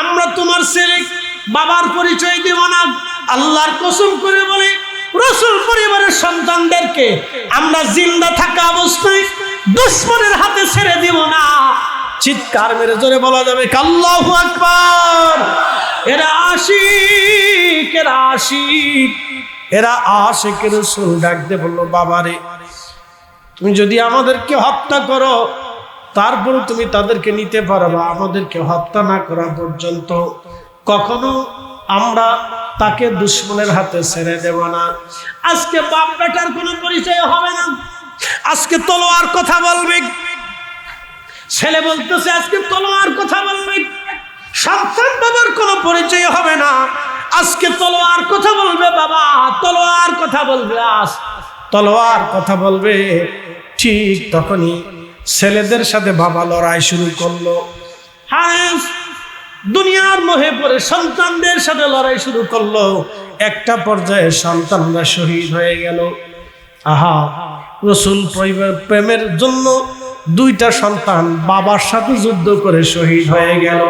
আমরা তোমার ছেলে, বাবার পরিচয় দেব না। আল্লাহর কসম করে বলে রসুল পরিবারের সন্তানদেরকে আমরা জিন্দা থাকা অবস্থায় দুশ্মনের হাতে ছেড়ে দিব না। চিৎকার মেরে জোরে বলা যাবে আল্লাহু আকবার। এরা আশিক, এরা আশিক, এরা আশিক। রসুল ডাক দিয়ে বললো, বাবারে, তুমি যদি আমাদেরকে হত্যা করো তারপরে তুমি তাদেরকে নিতে পারবা, আমাদেরকে হত্যা না করা পর্যন্ত কখনো আমরা তাকে দুশ্মনের হাতে ছেড়ে দেব না। আজকে বাপ বেটার কোনো পরিচয় হবে না, আজকে তলোয়ার কথা বলবে। ছেলে বলতেছে আজকে তলোয়ার কথা বলবে। সন্তান বাবার কোনো পরিচয় হবে না, আজকে তলোয়ার কথা বলবে। বাবা তলোয়ার কথা বলবে, আজ তলোয়ার কথা বলবে। ঠিক তখনই ছেলেদের সাথে বাবা লড়াই শুরু করলো। হারেস দুনিয়ার মোহে পড়ে সন্তানদের সাথে লড়াই শুরু করলো। একটা পর্যায়ে সন্তানরা শহীদ হয়ে গেল। আহা, রসুল প্রেমের জন্য দুইটা সন্তান বাবার সাথে যুদ্ধ করে শহীদ হয়ে গেল।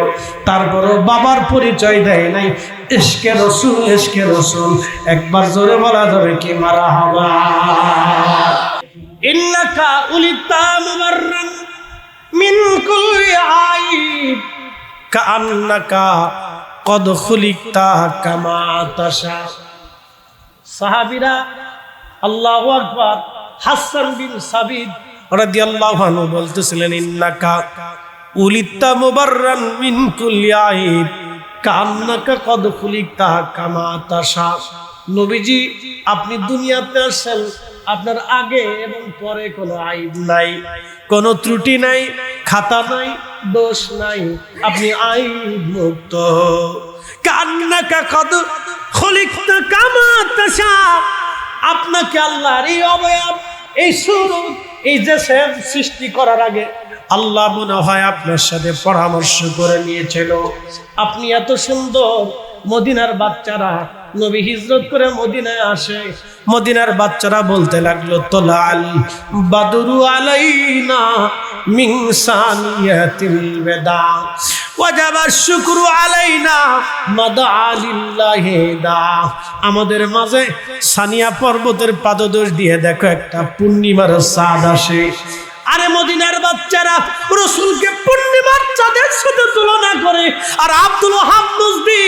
তারপরও বাবার পরিচয় দেয় নাই। ইশকে রসুল, ইশকে রসুল। একবার জোরে বলা যাবে কি মারহাবা। ইন্নাকা উলিতা মুবাররান মিন কুল্লি আইব কাআন্নাকা কদ খুলিকতা কামা তাশা। সাহাবীরা আল্লাহু আকবার। হাসান বিন সাবিত রাদিয়াল্লাহু আনহু বলতেছিলেন, ইন্নাকা উলিতা মুবাররান মিন কুল্লি আইব কাআন্নাকা কদ খুলিকতা কামা তাশা। নবীজি, আপনি দুনিয়াতে আসেন, আপনার আগে এবং পরে কোনো আইব নাই, কোনো ত্রুটি নাই, খাতা নাই, দোষ নাই, আপনি আইব মুক্ত। কান্নাকা কদ খলিকতা কামা তাশা। আপনাকে আল্লাহর এই অবয়ব, এই সুরূপ, এই যে সৃষ্টি করার আগে আল্লাহ মনে হয় আপনার সাথে পরামর্শ করে নিয়েছিল। আপনি এত সুন্দর। মদিনার বাচ্চারা, নবী হিজরত করে মদিনায় আসে, মদিনার বাচ্চারা বলতে লাগলো, তোলাল বাদরু আলাইনা মিন সানিয়াতিল বেদা ওয়াজাবা শুকরু আলাইনা মাদা লিল্লাহি দা। আমাদের মাঝে সানিয়া পর্বতের পাদদেশ দিয়ে দেখো একটা পূর্ণিমার চাঁদ আসে। আরে মদিনার বাচ্চারা রসুলকে পূর্ণিমার চাঁদের সাথে তুলনা করে, আর আব্দুল ওয়াহাব নজদি,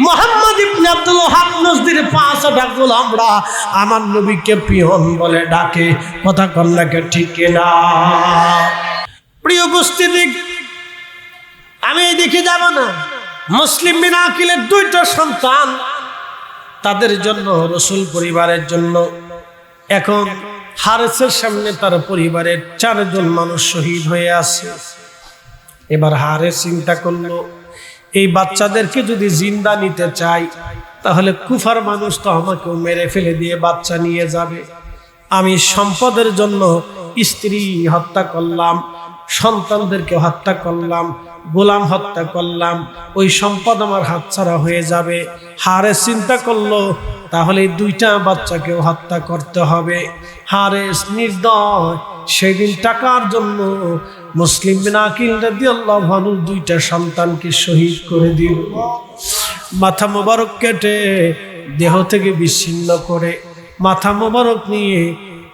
মোহাম্মদ ইবনে আব্দুল ওয়াহাব নজদির 5টা গোলামরা আমার নবীকে পিয়ন বলে ডাকে। কথা কন্যাকে ঠিক না? প্রিয় উপস্থিতি, আমি দেখে যাব না। মুসলিম বিন আকিলের 2টা সন্তান, তাদের জন্য, রসুল পরিবারের জন্য এখন হারেসের সামনে তার পরিবারের 4 জন মানুষ শহীদ হয়ে আছে। এবার হারেস চিন্তা করলো, এই বাচ্চাদেরকে যদি জিন্দা নিতে চাই তাহলে কুফার মানুষ তো আমাকেও মেরে ফেলে দিয়ে বাচ্চা নিয়ে যাবে। আমি সম্পদের জন্য স্ত্রী হত্যা করলাম, সন্তানদেরকে হত্যা করলাম, গোলাম হত্যা করলাম, ওই সম্পদ আমার হাতছাড়া হয়ে যাবে। হারেস চিন্তা করলো, তাহলে 2টা বাচ্চাকেও হত্যা করতে হবে। হারেস নির্দয় সেদিন টাকার জন্য মুসলিম বিন আকিল রাদিয়াল্লাহু আনহু 2টা সন্তানকে শহীদ করে দিল। মাথা মোবারক কেটে দেহ থেকে বিচ্ছিন্ন করে মাথা মোবারক নিয়ে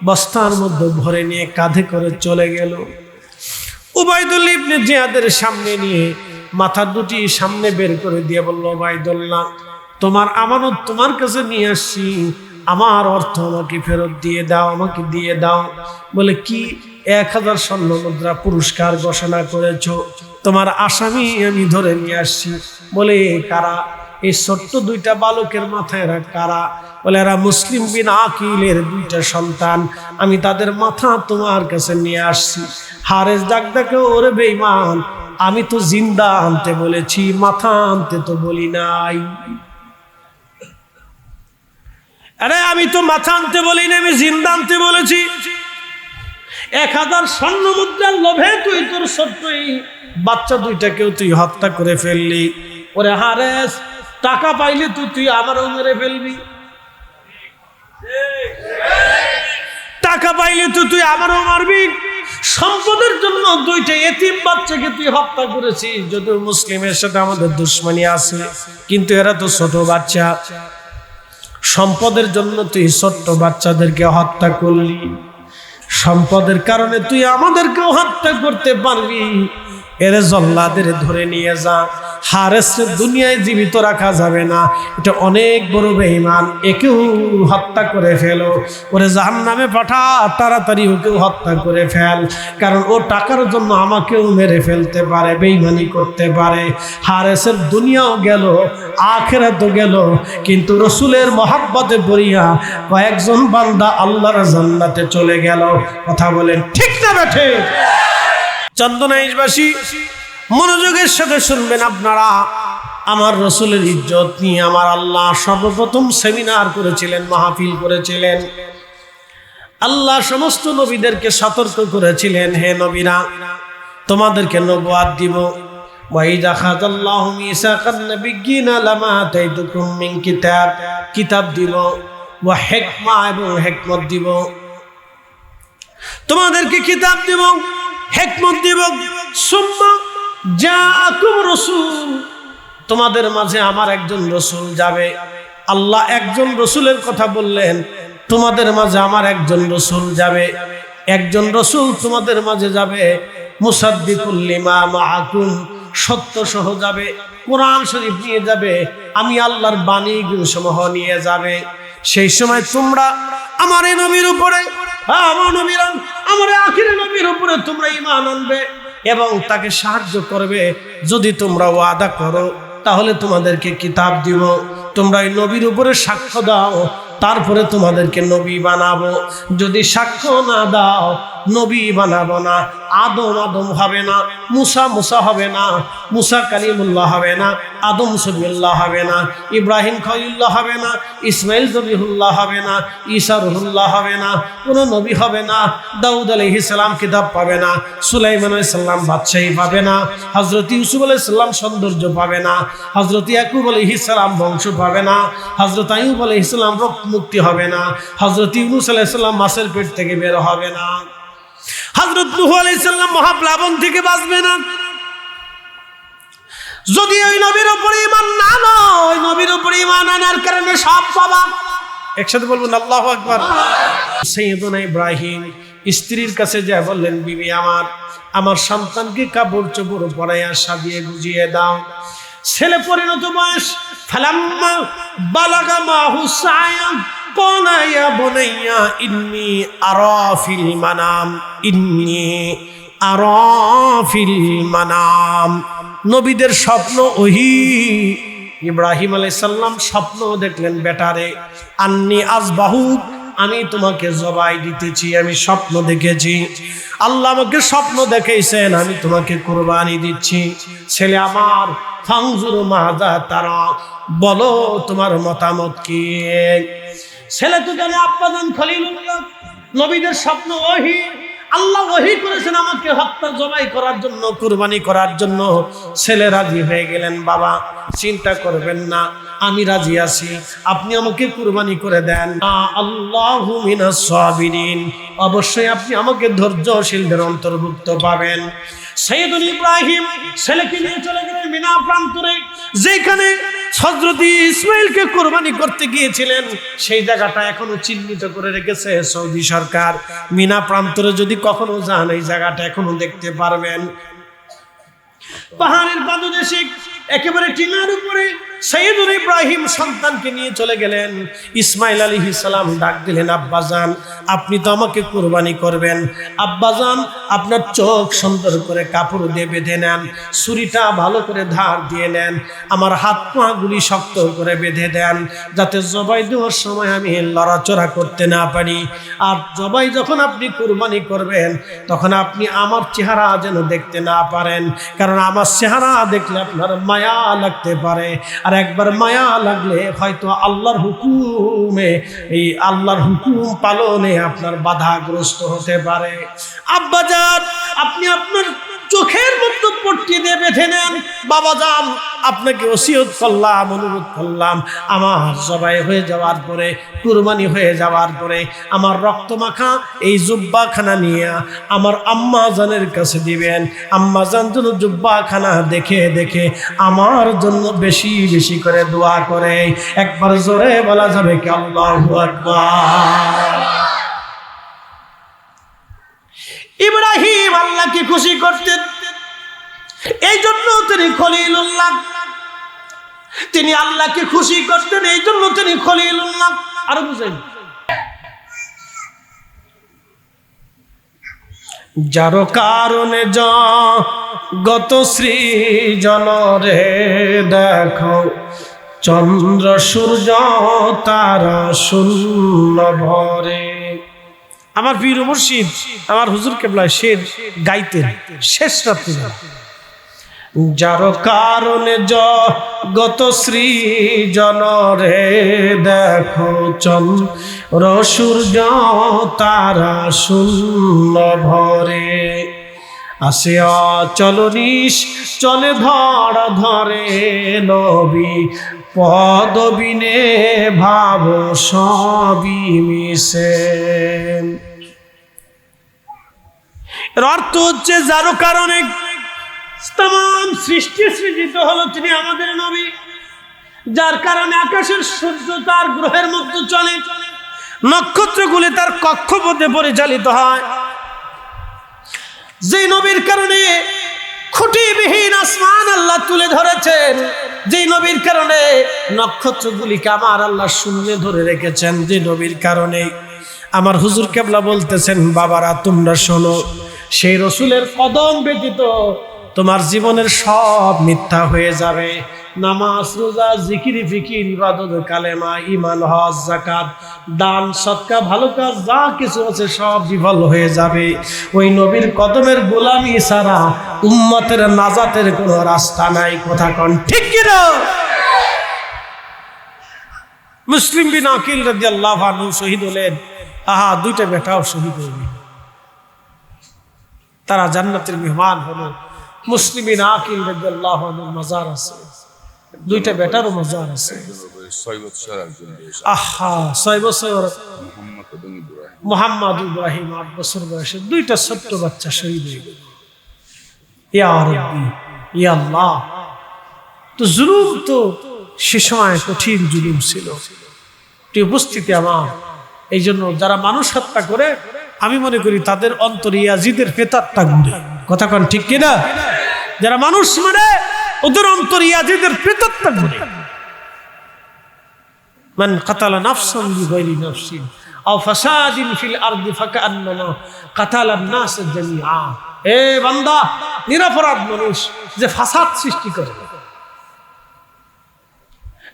বস্তার মধ্যে ভরে নিয়ে কাঁধে করে চলে গেল। উবাইদুল্লাহ ইবনে জিয়াদের সামনে নিয়ে মাথা দুটি সামনে বের করে দিয়ে বলল, উবাইদুল্লাহ, তোমার আমানত তোমার কাছে নিয়ে আসছি, আমার অর্থ আমাকে ফেরত দিয়ে দাও, আমাকে দিয়ে দাও। বলে, কি? 1000 স্বর্ণ মুদ্রা পুরস্কার ঘোষণা করেছো, তোমার আসামি আমি ধরে নিয়ে আসছি। বলে, কারা? এই ছোট্ট 2টা বালকের মাথায় এরা কারা? বলে, এরা মুসলিম বিন আকিলের 2টা সন্তান, আমি তাদের মাথা তোমার কাছে নিয়ে আসছি। হারেস ডাক ডাকে, ওরে বেঈমান, আমি তো জিন্দা আনতে বলেছি, মাথা আনতে তো বলি নাই। আরে আমি তো মাথা আনতে বলি না, আমি জিন্দা আনতে বলেছি। 1000 স্বর্ণ মুদ্রার লোভে তুই তোর ছোট্ট বাচ্চা 2টাকেও তুই হত্যা করে ফেললি। ওরে হারেস, টাকা পাইলে তুই আমারও মেরে ফেলবি, টাকা পাইলে তুই আমারও মারবি। সম্পদের জন্য 2টা এতিম বাচ্চাকে তুই হত্যা করেছিস। যদিও মুসলিমের সাথে আমাদের দুশ্মনী আছে, কিন্তু এরা তো ছোট বাচ্চা। সম্পদের জন্য তুই ছোট্ট বাচ্চাদেরকে হত্যা করলি, সম্পদের কারণে তুই আমাদেরকেও হত্যা করতে পারবি। এরে জল্লাদের ধরে নিয়ে যা, হারেসের দুনিয়ায় জীবিত রাখা যাবে না, এটা অনেক বড় বেঈমান, একেও হত্যা করে ফেলো। ওরে জাহান্নামে পাঠা, তাড়াতাড়ি ওকেও হত্যা করে ফেল, কারণ ও টাকার জন্য আমাকেও মেরে ফেলতে পারে, বেঈমানি করতে পারে। হারেসের দুনিয়াও গেল, আখিরাতও গেল, কিন্তু রসুলের মহাব্বতে পড়িয়া কয়েকজন বান্দা আল্লাহর জান্নাতে চলে গেল। কথা বলেন ঠিক না বেঠে? চন্দনাইশবাসী, মনোযোগের সাথে শুনবেন আপনারা। আমার রসুলের ইজ্জত নিয়ে আমার আল্লাহ সর্বপ্রথম সেমিনার করেছিলেন, মাহফিল করেছিলেন। আল্লাহ সমস্ত নবীদেরকে সতর্ক করেছিলেন, হে নবীরা, তোমাদেরকে নবুয়াত দিব। ওয়াইদা খাযাল্লাহু মিসাকান নাবিয়্যিনা লামা আতাইতুকুম মিন কিতাব, কিতাব দিব, ওয়া হিকমা, এবং হিকমত দিব। তোমাদেরকে কিতাব দিব, হিকমত দিব। সুম্মা জাআকুম রাসূল, তোমাদের মাঝে আমার একজন রসুল যাবে। আল্লাহ একজন রসুলের কথা বললেন, তোমাদের মাঝে আমার একজন রসুল যাবে। একজন রসুল তোমাদের মাঝে যাবে, মুসাদ্দিকুল লিমা মাআকুম, সত্য সহ যাবে, কোরআন শরীফ নিয়ে যাবে, আমি আল্লাহর বাণী সমূহ নিয়ে যাবে। সেই সময় তোমরা আমার এই নবীর উপরে, আমার নবীরা আমার আখির নবীর উপরে তোমরা ঈমান আনবে এবং তাকে সাহায্য করবে। যদি তোমরা ওয়াদা করো তাহলে তোমাদেরকে কিতাব দিব। তোমরা এই নবীর উপরে সাক্ষ্য দাও, তারপরে তোমাদেরকে নবী বানাবো। যদি সাক্ষ্য না দাও, নবী বানাবো না। আদম হবে না, মুসা হবে না, মুসা কালিমুল্লাহ হবে না, আদম সবিউল্লাহ হবে না, ইব্রাহিম খলিলুল্লাহ হবে না, ইসমাইল জবিহুল্লাহ হবে না, ঈসা রুহুল্লাহ হবে না, কোনো নবী হবে না। দাউদ আলাইহিস সালাম কিতাব পাবে না, সুলাইমান আলাইহিস সালাম বাদশাহী পাবে না, হযরত ইউসুফ আলাইহিস সালাম সৌন্দর্য পাবে না, হযরত ইয়াকুব আলাইহিস সালাম বংশ পাবে না, হযরত আইয়ুব আলাইহিস সালাম রোগ মুক্তি হবে না, হযরত ইউনূস আলাইহিস সালাম মাছের পেট থেকে বের হবে না, হযরত নূহ আলাইহিস সালাম মহাপ্লাবন থেকে বাঁচবে না। যদি ওই নবীর উপর ঈমান না আনো, ওই নবীর উপর ঈমান আনার কারণে সব পাবা। একসাথে বলবেন আল্লাহু আকবার। সাইয়্যিদুনা ইব্রাহিম স্ত্রীর কাছে যা বললেন, বিবি আমার সন্তানকে কাপড় চোপড় পরাইয়া সাজিয়ে গুজিয়ে দাও। ছেলে পরিণত বয়স, ফালাম্মা বালাগা মাহু সায়া ক্বালা ইয়া বুনাইয়া ইন্নী আরা ফিল মানাম, ইন্নী আরা ফিল মানাম। নবীদের স্বপ্ন ওহী। ইব্রাহিম আলাইহিস সালাম স্বপ্ন দেখলেন, বেটারে আন্নী আযবাহু, আমি তোমাকে জবাই দিতেছি, আমি স্বপ্ন দেখেছি। আল্লাহ আমাকে স্বপ্ন দেখাইছেন, আমি তোমাকে কুরবানি দিচ্ছি। ছেলে আমার, ফানজুরু মাযা তারা, বলো তোমার মতামত কি। ছেলে তো জানে আব্বাজান খলিলুল্লাহ, নবীদের স্বপ্ন ওহী। আল্লাহ ওহী করেছেন আমাকে হত্যা জবাই করার জন্য, কুরবানি করার জন্য। ছেলে রাজি হয়ে গেলেন, বাবা চিন্তা করবেন না, আমি রাজি আছি, আপনি আমাকে কুরবানি করে দেন। আল্লাহু মিনাস সাবিরিন, অবশ্যই আপনি আমাকে ধৈর্যশীলদের অন্তর্ভুক্ত পাবেন। সাইয়েদুল ইব্রাহিম ছেলেকে নিয়ে চলে গেলেন মিনা প্রান্তরে, যেখানে হযরত ইসমাইলকে কুরবানি করতে গিয়েছিলেন সেই জায়গাটা এখনো চিহ্নিত করে রেখেছে সৌদি সরকার। মিনা প্রান্তরে যদি কখনো যান এই জায়গাটা এখনো দেখতে পারবেন। পাহাড়ের পাদদেশে একেবারে টিলার উপরে সাইয়েদুল ইব্রাহিম সন্তানকে নিয়ে চলে গেলেন। ইসমাইল আলাইহিস সালাম ডাক দিলেন, আব্বাজান আপনি তো আমাকে কুরবানি করবেন, আব্বাজান আপনার চোখ সুন্দর করে কাপড় দিয়ে বেঁধে নেন, ছুরিটা ভালো করে ধার দিয়ে নেন, আমার হাত পা গুলি শক্ত করে বেঁধে দেন, যাতে জবাই দেওয়ার সময় আমি লড়াচড়া করতে না পারি। আর জবাই যখন আপনি কুরবানি করবেন তখন আপনি আমার চেহারা যেন দেখতে না পারেন, কারণ আমার চেহারা দেখলে আপনার মায়া লাগতে পারে, আর একবার মায়া লাগলে হয়তো আল্লাহর হুকুমে, এই আল্লাহর হুকুম পালনে আপনার বাধাগ্রস্ত হতে পারে। আব্বাজান আপনি আপনার চোখের মধ্যে পট্টি দিয়ে বেঁধে নেন। বাবাজান আপনাকে ওসিয়ত করলাম, অনুরোধ করলাম, আমার জবাই হয়ে যাওয়ার পরে, কুরবানি হয়ে যাওয়ার পরে আমার রক্তমাখা এই জুব্বাখানা নিয়ে আমার আম্মা জানের কাছে দিবেন। আম্মা জান যেন জুব্বাখানা দেখে দেখে আমার জন্য বেশি বেশি করে দোয়া করে। একবার জোরে বলা যাবে কি আল্লাহু আকবার। ইব্রাহিম আল্লাহকে খুশি করতেন, এই জন্য তিনি খলিলুল্লাহ, তিনি আল্লাহকে খুশি করতেন, এই জন্য তিনি খলিলুল্লাহ। আর বুঝেন, যার কারণে জগত সৃজন রে দেখো, চন্দ্র সূর্য তারা শূন্য ভরে। আমার পীর মুর্শিদ আমার হুজুর কেবলা শের গাইতেন শেষ রাত্রি, যার কারণে জগত সৃজন রে দেখো, চন্দ্র সূর্য তারা শূন্য ভরে, আসে অচল চলে ধরা ধরে, নবী পদবিনে ভাব সবই মিশে। এর অর্থ হচ্ছে যার কারণে तमाम সৃষ্টি সৃজিত হলো তিনি আমাদের নবী, যার কারণে আকাশের সূর্য তার গ্রহের মধ্যে চলে, নক্ষত্রগুলি তার কক্ষপথে পরিচালিত হয়, যে নবীর কারণে খুঁটিবিহীন আসমান আল্লাহ তুলে ধরেছেন, যে নবীর কারণে নক্ষত্রগুলিকে আমার আল্লাহ শূন্যে ধরে রেখেছেন, যে নবীর কারণে আমার হুজুর কেবলা বলতেছেন, বাবারা তোমরা শোনো, সেই রসুলের কদম ব্যতীত তোমার জীবনের সব মিথ্যা হয়ে যাবে। নামাজ, রোজা, জিকির, ফিকির, ইবাদত, কালেমা, ঈমান, হজ, যাকাত, দান, সদকা, ভালো কাজ যা কিছু আছে সব বিফল হয়ে যাবে। ওই নবীর কদমের গোলামি ছাড়া উম্মতের নাজাতের কোনো রাস্তা নাই। কথা কোন ঠিক কি না? মুসলিম বিন আকিল রাদিয়াল্লাহু আনহু শহীদ হলেন। আহা, দুইটা বেটাও শহীদ হলেন, তারা জান্নাতের মেহমান হলো। মুসলিম বিন আকিল রাদিয়াল্লাহু আনহুর মাজার আছে, দুইটা বেটারও মাজার আছে। আহা, 6 বছর মুহাম্মদ ইব্রাহিম 8 বছর বয়সে দুইটা ছোট্ট বাচ্চা শহীদ হয়ে গেল। ইয়া রাব্বি, ইয়া আল্লাহ। তো জুলুম তো সে সময় কঠিন জুলুম ছিল। উপস্থিতি আমার, এই জন্য যারা মানুষ হত্যা করে আমি মনে করি তাদের অন্তরে ইয়াজিদের ফেতারটা ঘুরে। কথা কোন ঠিক কিনা? যারা মানুষ মারে ওদের অন্তরে ইয়াজিদের ফেতারটা ঘুরে। মান কাতালা নাফসান বিগাইরি নাফসিন আও ফাসাদিন ফিল আরদি ফাকান্নামা কাতালান নাস জামিআ। এ বান্দা, নিরপরাধ মানুষ যে ফাসাদ সৃষ্টি করে,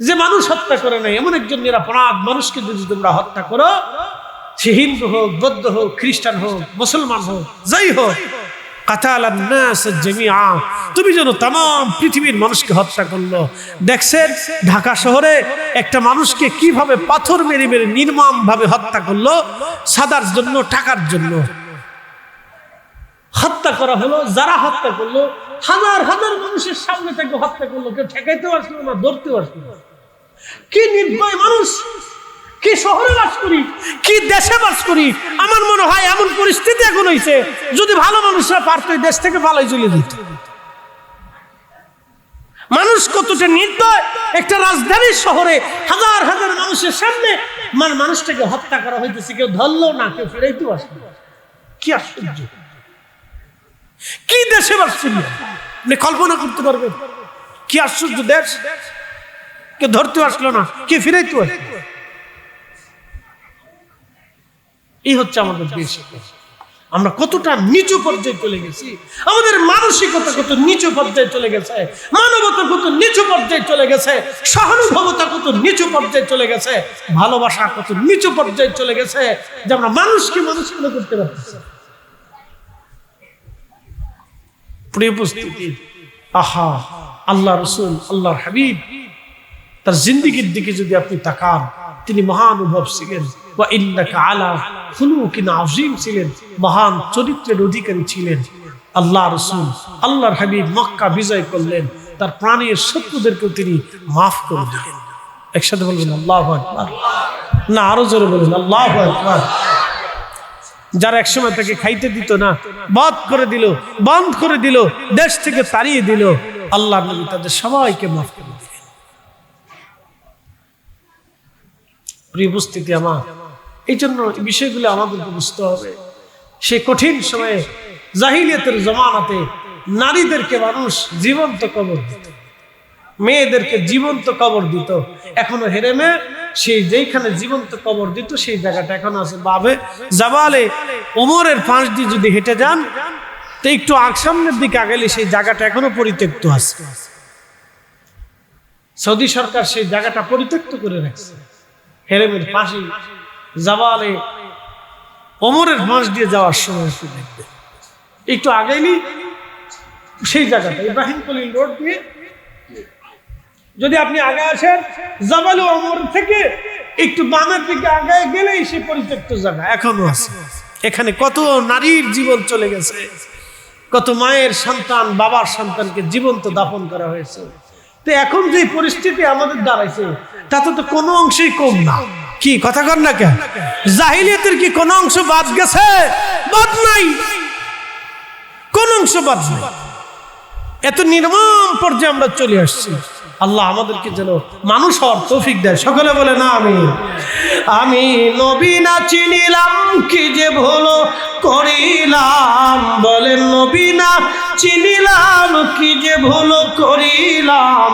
যে মানুষ হত্যা করে নাই, এমন একজন নিরপরাধ মানুষকে যদি তোমরা হত্যা করো, সে হিন্দু হোক, বৌদ্ধ হোক, খ্রিস্টান হোক, মুসলমান হোক, যাই হোক, কাতালান নাস জামিআ, তুমি যেন तमाम পৃথিবীর মানুষকে হত্যা করলো। দেখছেন ঢাকা শহরে একটা মানুষকে কিভাবে পাথর মেরে মেরে নির্মম ভাবে হত্যা করলো, সাদার জন্য, টাকার জন্য হত্যা করা হলো। যারা হত্যা করলো হাজার হাজার মানুষের সামনে থেকে হত্যা করলো, কেউ ঠেকাইতেও আসলো না, ধরতেও আসলো না। কি নির্দয় মানুষ, কি শহরে বাস করি, কি দেশে বাস করি। আমার মনে হয় এমন পরিস্থিতি এখন হয়েছে, যদি ভালো মানুষরা পারত এই দেশ থেকে পালাই চলে যেত। মানুষ কতটা নির্দয়, একটা রাজধানীর শহরে হাজার হাজার মানুষের সামনে মানুষটাকে হত্যা করা হইতেছে, কেউ ধরলো না, কেউ ফিরাইতেও আসলো। কি আশ্চর্য, কি দেশে বাস করি আপনি কল্পনা করতে পারবেন? কি আশ্চর্য দেশ, কে ধরতে আসলো না, কে ফিরাইতে আসলো। এই হচ্ছে আমাদের দেশ। আমরা কতটা নিচু পর্যায়ে চলে গেছি, আমাদের মানসিকতা কত নিচু পর্যায়ে চলে গেছে, মানবতা কত নিচু পর্যায়ে চলে গেছে, সহানুভবতা কত নিচু পর্যায়ে চলে গেছে, ভালোবাসা কত নিচু পর্যায়ে চলে গেছে যে আমরা মানুষকে মানুষ মনে করতে পারতেছি। প্রিয় উপস্থিতি, আহা, আল্লাহ রসুল, আল্লাহর হাবিব, তার জিন্দেগির দিকে যদি আপনি তাকান, তিনি মহানুভব ছিলেন, ওয়া ইন্নাকা আলা খুলুকিন আযীম ছিলেন, মহান চরিত্রের অধিকারী ছিলেন। আল্লাহ রসুল, আল্লাহর হাবিব মক্কা বিজয় করলেন, তার প্রাণের শত্রুদেরকেও তিনি মাফ করে দিলেন। একসাথে বলবেন আল্লাহু আকবার, না আরো জোরে বলবেন আল্লাহু আকবার। যারা একসময় তাকে খাইতে দিত না, বন্ধ করে দিল, দেশ থেকে তাড়িয়ে দিল, আল্লাহর নবী তাদের সবাইকে মাফ করে দিলেন। প্রিয় উপস্থিতি আমার, এই জন্য বিষয়গুলো আমাদেরকে বুঝতে হবে। সেই কঠিন সময়ে জাহিলিয়াতের জমানাতে নারীদেরকে মানুষ জীবন্ত কবর দিত, মেয়েদেরকে জীবন্ত কবর দিত। এখনো হেরেমে সেই যেখানে জীবন্ত কবর দিত সেই জায়গাটা এখন আছে বাবে জাবালে ওমরের পাশ দিয়ে যদি হেঁটে যান তো একটু সামনের দিকে আগেলে সেই জায়গাটা এখনো পরিত্যক্ত আছে। সৌদি সরকার সেই জায়গাটা পরিত্যক্ত করে রাখছে। হেরেমের পাশে জাবালে ওমরের পাশ দিয়ে যাওয়ার সময় দেখবে একটু আগেলি সেই জায়গাটা ইব্রাহিম খলিল রোড দিয়ে যদি আপনি আগে আসেন, জাবালে ওমর থেকে একটু বামের দিকে আগে গেলেই সেই পরিত্যক্ত জায়গা এখনো আছে। এখানে কত নারীর জীবন চলে গেছে, কত মায়ের সন্তান বাবার সন্তানকে জীবন্ত দাফন করা হয়েছে। তো এখন যে পরিস্থিতি আমাদের দাঁড়াইছে তাতে তো কোনো অংশই কম না। কি কথা কর না কেন? জাহিলিয়াতের কি কোনো অংশ বাদ গেছে? বাদ নাই, কোন অংশ বাদ নাই। এত নির্মম পর্যায়ে আমরা চলে আসছি। আল্লাহ আমাদেরকে যেন মানুষ হওয়ার তৌফিক দেয়। সকলে বলে না আমিন। আমি নবী না চিনিলাম, কি যে ভুল করিলাম। বলেন নবী না চিনিলাম, কি যে ভুল করিলাম।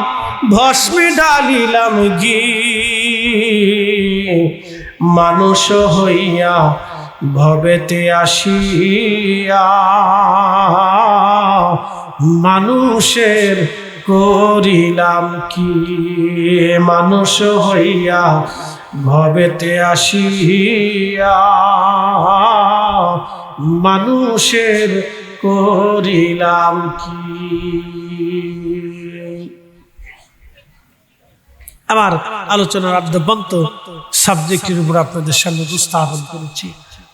ভস্মে ঢালিলাম ঘি, মানুষ হইয়া ভবেতে আসিয়া মানুষের করিলাম কি। মানুষ হইয়া ভবেতে আসিয়া মানুষের করিলাম কি। আমার আলোচনার আদ্যবন্ত সাবজেক্টের উপর আপনাদের সামনে উপস্থাপন করেছি।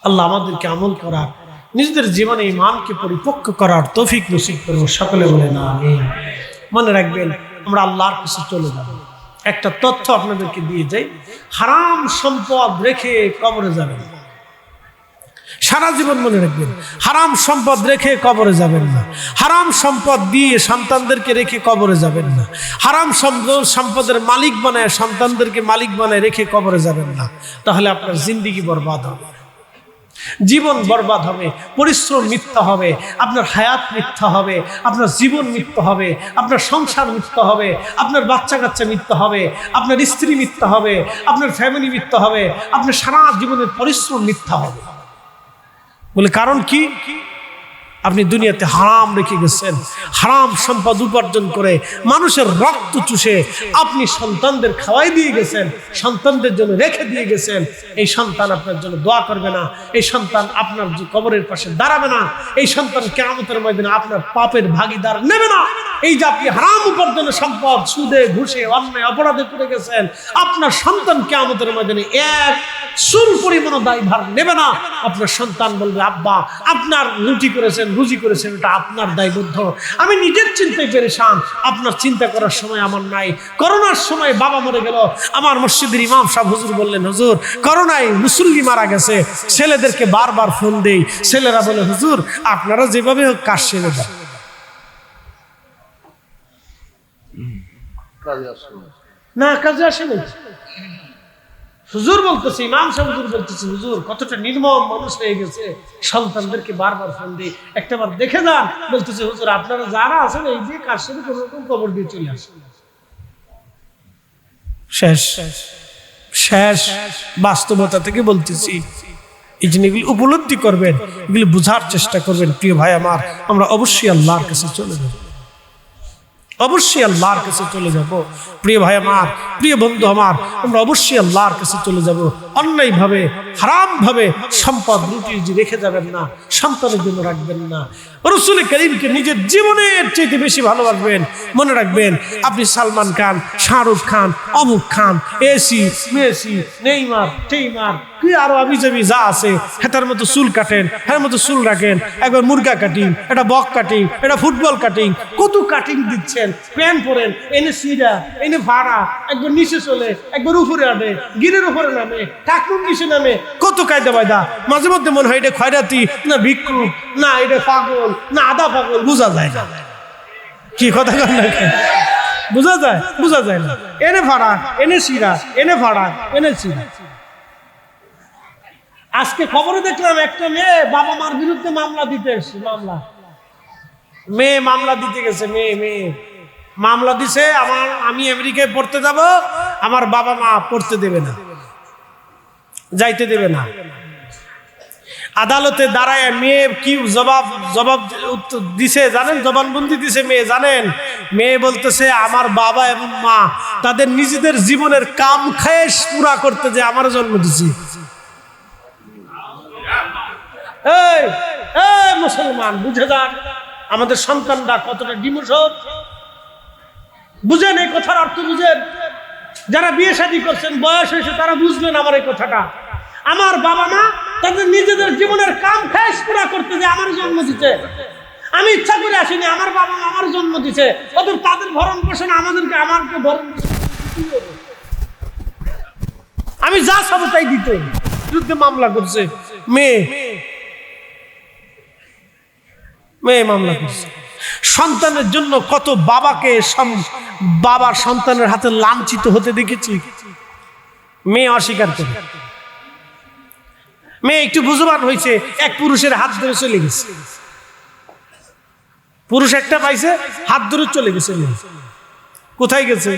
আল্লাহ আমাদেরকে আমল করার, নিজেদের জীবনে ঈমানকে পরিপক্ক করার তৌফিক নসিব করুন। সকলে বলে না আমিন। মনে রাখবেন, আমরা আল্লাহর কাছে চলে যাব। একটা তথ্য আপনাদেরকে দিয়ে যাই, হারাম সম্পদ রেখে কবরে যাবেন না। সারা জীবন মনে রাখবেন, হারাম সম্পদ রেখে কবরে যাবেন না। হারাম সম্পদ দিয়ে সন্তানদেরকে রেখে কবরে যাবেন না। হারাম সম্পদের মালিক বানায় সন্তানদেরকে মালিক বানায় রেখে কবরে যাবেন না। তাহলে আপনার জিন্দেগি বরবাদ হবে, জীবন বরবাদ হবে, পরিশ্রম মিথ্যা হবে, আপনার হায়াত মিথ্যা হবে, আপনার জীবন মিথ্যা হবে, আপনার সংসার মিথ্যা হবে, আপনার বাচ্চা কাচ্চা মিথ্যা হবে, আপনার স্ত্রী মিথ্যা হবে, আপনার ফ্যামিলি মিথ্যা হবে, আপনার সারা জীবনের পরিশ্রম মিথ্যা হবে। বলে কারণ কি? আপনি দুনিয়াতে হারাম রেখে গেছেন, হারাম সম্পদ উপার্জন করে মানুষের রক্ত চুষে আপনি সন্তানদের খাওয়াই দিয়ে গেছেন, সন্তানদের জন্য রেখে দিয়ে গেছেন। এই সন্তান আপনার জন্য দোয়া করবে না, এই সন্তান আপনার কবরের পাশে দাঁড়াবে না, এই সন্তান কিয়ামতের ময়দানে আপনার পাপের ভাগীদার নেবে না। এই যে আপনি হারাম উপার্জনের সম্পদ সুদে ঘুষে অন্যায় অপরাধে করে গেছেন, আপনার সন্তান কিয়ামতের ময়দানে এক চুল পরিমাণ দায়ভার নেবে না। আপনার সন্তান বলবে, আব্বা আপনার রুটি করেছেন রুজি করেছেন এটা আপনার দায়বদ্ধ। আমি নিজের চিন্তায় পেরেশান, আপনার চিন্তা করার সময় আমার নাই। করোনার সময় বাবা মরে গেল, আমার মসজিদের ইমাম সাহেব হুজুর বললেন, হুজুর করোনায় মুসল্লি মারা গেছে, ছেলেদেরকে বারবার ফোন দেই, ছেলেরা বলে হুজুর আপনারা যেভাবে হোক কাজ সেরে দেন। না কাজে আসেনি। হুজুর বলতেছে, ইমাম সাহেব হুজুর বলতেছে, হুজুর কতটা নির্মম মানুষ হয়ে গেছে, সন্তানদেরকে বারবার ফোন দিই, একটাবার দেখে যান। বলতেছে হুজুর আপনারা যারা আছেন এই যে কাজ সেরে কোনো রকম খবর দিয়ে চলে আসেন। শেষ শেষ বাস্তবতা থেকে বলতেছি, এই জিনিসগুলি উপলব্ধি করবেন, এগুলি বোঝার চেষ্টা করবেন। প্রিয় ভাই আমার, আমরা অবশ্যই আল্লাহর কাছে চলে যাব, অবশ্যই আল্লাহর কাছে চলে যাব। প্রিয় ভাই আমার, প্রিয় বন্ধু আমার, আমরা অবশ্যই আল্লাহর কাছে চলে যাব। অন্যায়ভাবে হারামভাবে সম্পদ রুটি রেখে যাবেন না, সন্তানের জন্য রাখবেন না। রাসূল কারীমকে নিজের জীবনের চাইতে বেশি ভালোবাসবেন। মনে রাখবেন, আপনি সালমান খান, শাহরুখ খান, অমুক খান, এসি মেসি, নেইমার টেইমার কি আরো আবিজাবি যা আছে, হেতার মতো চুল কাটেন, হের মতো চুল রাখেন, একবার মুরগা কাটিং, এটা বক কাটিং, এটা ফুটবল কাটিং, কত কাটিং দিচ্ছেন, প্যান্ট পরেন, এনে সিরা, এনে ভাড়া, একবার নিচে চলে, একবার উপরে আনে, গিরের উপরে নামে, ঠাকুর নিচে নামে, কত কায়দা বায়দা। মাঝে মধ্যে মনে হয় এটা খয়রাতি না ভিক্ষুক, না এটা পাগল, না আদা পাগল, বোঝা যায় না। কি কথা কন না, বোঝা যায়? বোঝা যায় না। এনে ভাড়া, এনে সিরা, এনে ভাড়া, এনে সিরা। আজকে খবরে দেখলাম একটা মেয়ে বাবা মার বিরুদ্ধে মামলা দিতে এসছে। মেয়ে মামলা দিতে গেছে, মেয়ে মামলা দিছে, আমি আমেরিকায় পড়তে যাব, আমার বাবা মা পড়তে দেবে না, যাইতে দেবে না। আদালতে দাঁড়ায় মেয়ে কি জবাব দিছে জানেন? জবানবন্দি দিছে মেয়ে, জানেন? মেয়ে বলতেছে আমার বাবা এবং মা তাদের নিজেদের জীবনের কাম খায়েশ পুরা করতে যে আমার জন্ম দিছে। এই মুসলমান বুঝে যান, আমাদের সন্তানরা কতটা ডিমোশন, বুঝেন? এই কথার অর্থ বুঝেন? যারা বিয়ে শাদী করছেন, বয়স হয়েছে, তারা বুঝলেন আমার এই কথাটা। আমার বাবা মা তাদের নিজেদের জীবনের কাম খায়েশ পুরা করতে যে আমার জন্ম দিচ্ছে। আমি ইচ্ছা করে আসিনি, আমার বাবা মা আমার জন্ম দিচ্ছে, অতএব তাদের ভরণ পোষণ আমাকে ভরণ আমি যা সব তাই দিতে। বিরুদ্ধে মামলা করছে মেয়ে মামলা করছে। সন্তানের জন্য কত বাবার সন্তানের হাতে লাঞ্ছিত হতে দেখেছি। মেয়ে অস্বীকার করে, মেয়ে একটু বুঝবান হয়েছে, এক পুরুষের হাত ধরে চলে গেছে। পুরুষ একটা পাইছে, হাত ধরে চলে গেছে। কোথায় গেছে?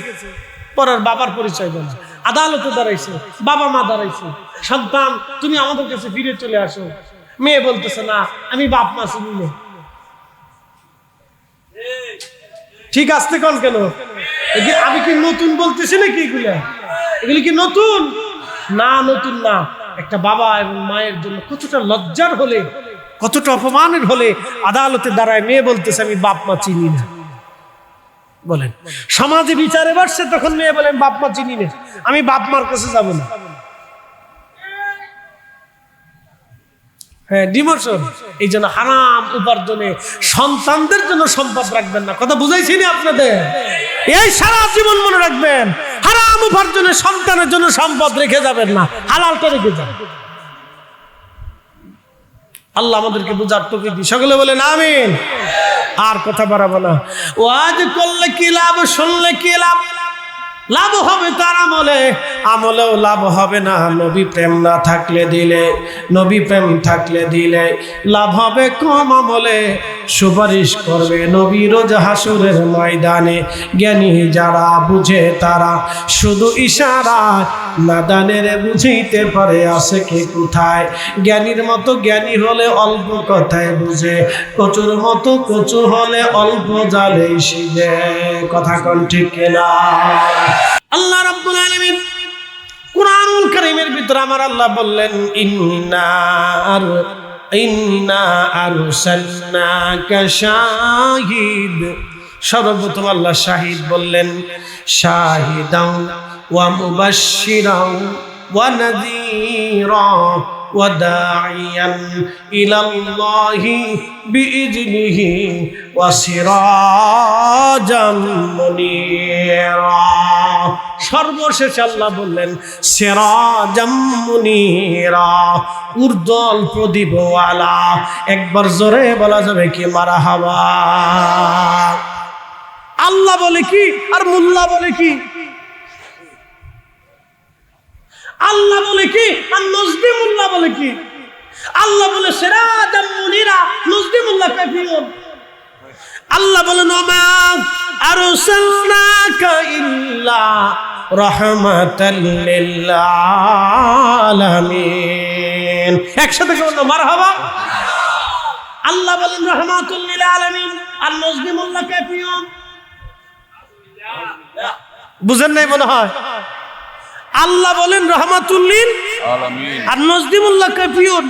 পরের বাবার পরিচয় দেয় না। আদালতে দাঁড়াইছে, বাবা মা দাঁড়াইছে, সন্তান তুমি আমাদের কাছে ফিরে চলে আসো। মেয়ে বলতেছে না, আমি বাপ মা চিনি না। ঠিক আসতে কন কেন? আমি কি নতুন বলতেছি নাকি? এগুলি কি নতুন? না, নতুন না। একটা বাবা এবং মায়ের জন্য কতটা লজ্জার হলে, কতটা অপমানের হলে আদালতে দাঁড়ায় মেয়ে বলতেছে আমি বাপ মা চিনি না। বলেন, সমাজে বিচারে বসছে তখন মেয়ে বলেন বাপ মা চিনি না, আমি বাপ মার কাছে যাব না। হ্যাঁ, ডিমোশন। এই জন্য হারাম উপার্জনে সন্তানদের জন্য সম্পদ রাখবেন না। কথা বুঝাইছি না আপনাদের? এই সারা জীবন মনে রাখবেন, হারাম উপার্জনে সন্তানের জন্য সম্পদ রেখে যাবেন না, হালালটা রেখে যাবেন। আল্লাহ আমাদেরকে বুঝার তৌফিক দিন। সকলে বলেন আমিন। আর কথা বাড়াবো না। ওয়াজ করলে কি লাভ, শুনলে কি লাভ? লাভ হবে তার আমলেও লাভ হবে না নবী প্রেম না থাকলে দিলে, নবী প্রেম থাকলে দিলে লাভ হবে কম আমলে। সুপারিশ করবে নবী রোজ হাসুরের ময়দানে, জ্ঞানী যারা বুঝে তারা শুধু ইশারা, নাদানের বুঝিতে পারে আছে কে কোথায়। জ্ঞানীর মতো জ্ঞানী হলে অল্প কথায় বুঝে, কচুর মতো কচু হলে অল্প জালেই সিজে। কথা কোন ঠিক কিনা? আল্লাহ রাব্বুল আলামিন কুরআনুল কারীমের ভিতরে আমার আল্লাহ বললেন ইন্না আরসালনাকা শাহিদ। সর্বপ্রথম আল্লাহ শাহিদ বললেন, শাহিদাও ওয়া মুবাশশিরাও ওয়া নাযীরা। وداعيا إلى الله بإذنه وسراجا منيرا সর্বশেষ আল্লাহ বললেন সিরাজাম মুনীরা উর্জ্বল প্রদীপওয়ালা একবার জোরে বলা যাবে কি মারহাবা আল্লাহ বলে কি আর মোল্লা বলে কি আল্লাহ বলে কি আর নজদিমুল্লাহ বলে কি আল্লাহ বলে সিরাজাম মুনীরা নজদিমুল্লাহ কাফিরুন আল্লাহ বলেন ওমা আরসালনাকা ইল্লা রাহমাতাল লিল আলামিন একসাথে বলুন মারহাবা আল্লাহ বলেন রাহমাতুল লিল আলামিন আর নজদিমুল্লাহ কাফিরুন বুঝেন নাই মনে হয় আল্লাহ বলেন রাহমাতুল লিল আলামিন আর নজদিমুল্লাহ কাফিরুন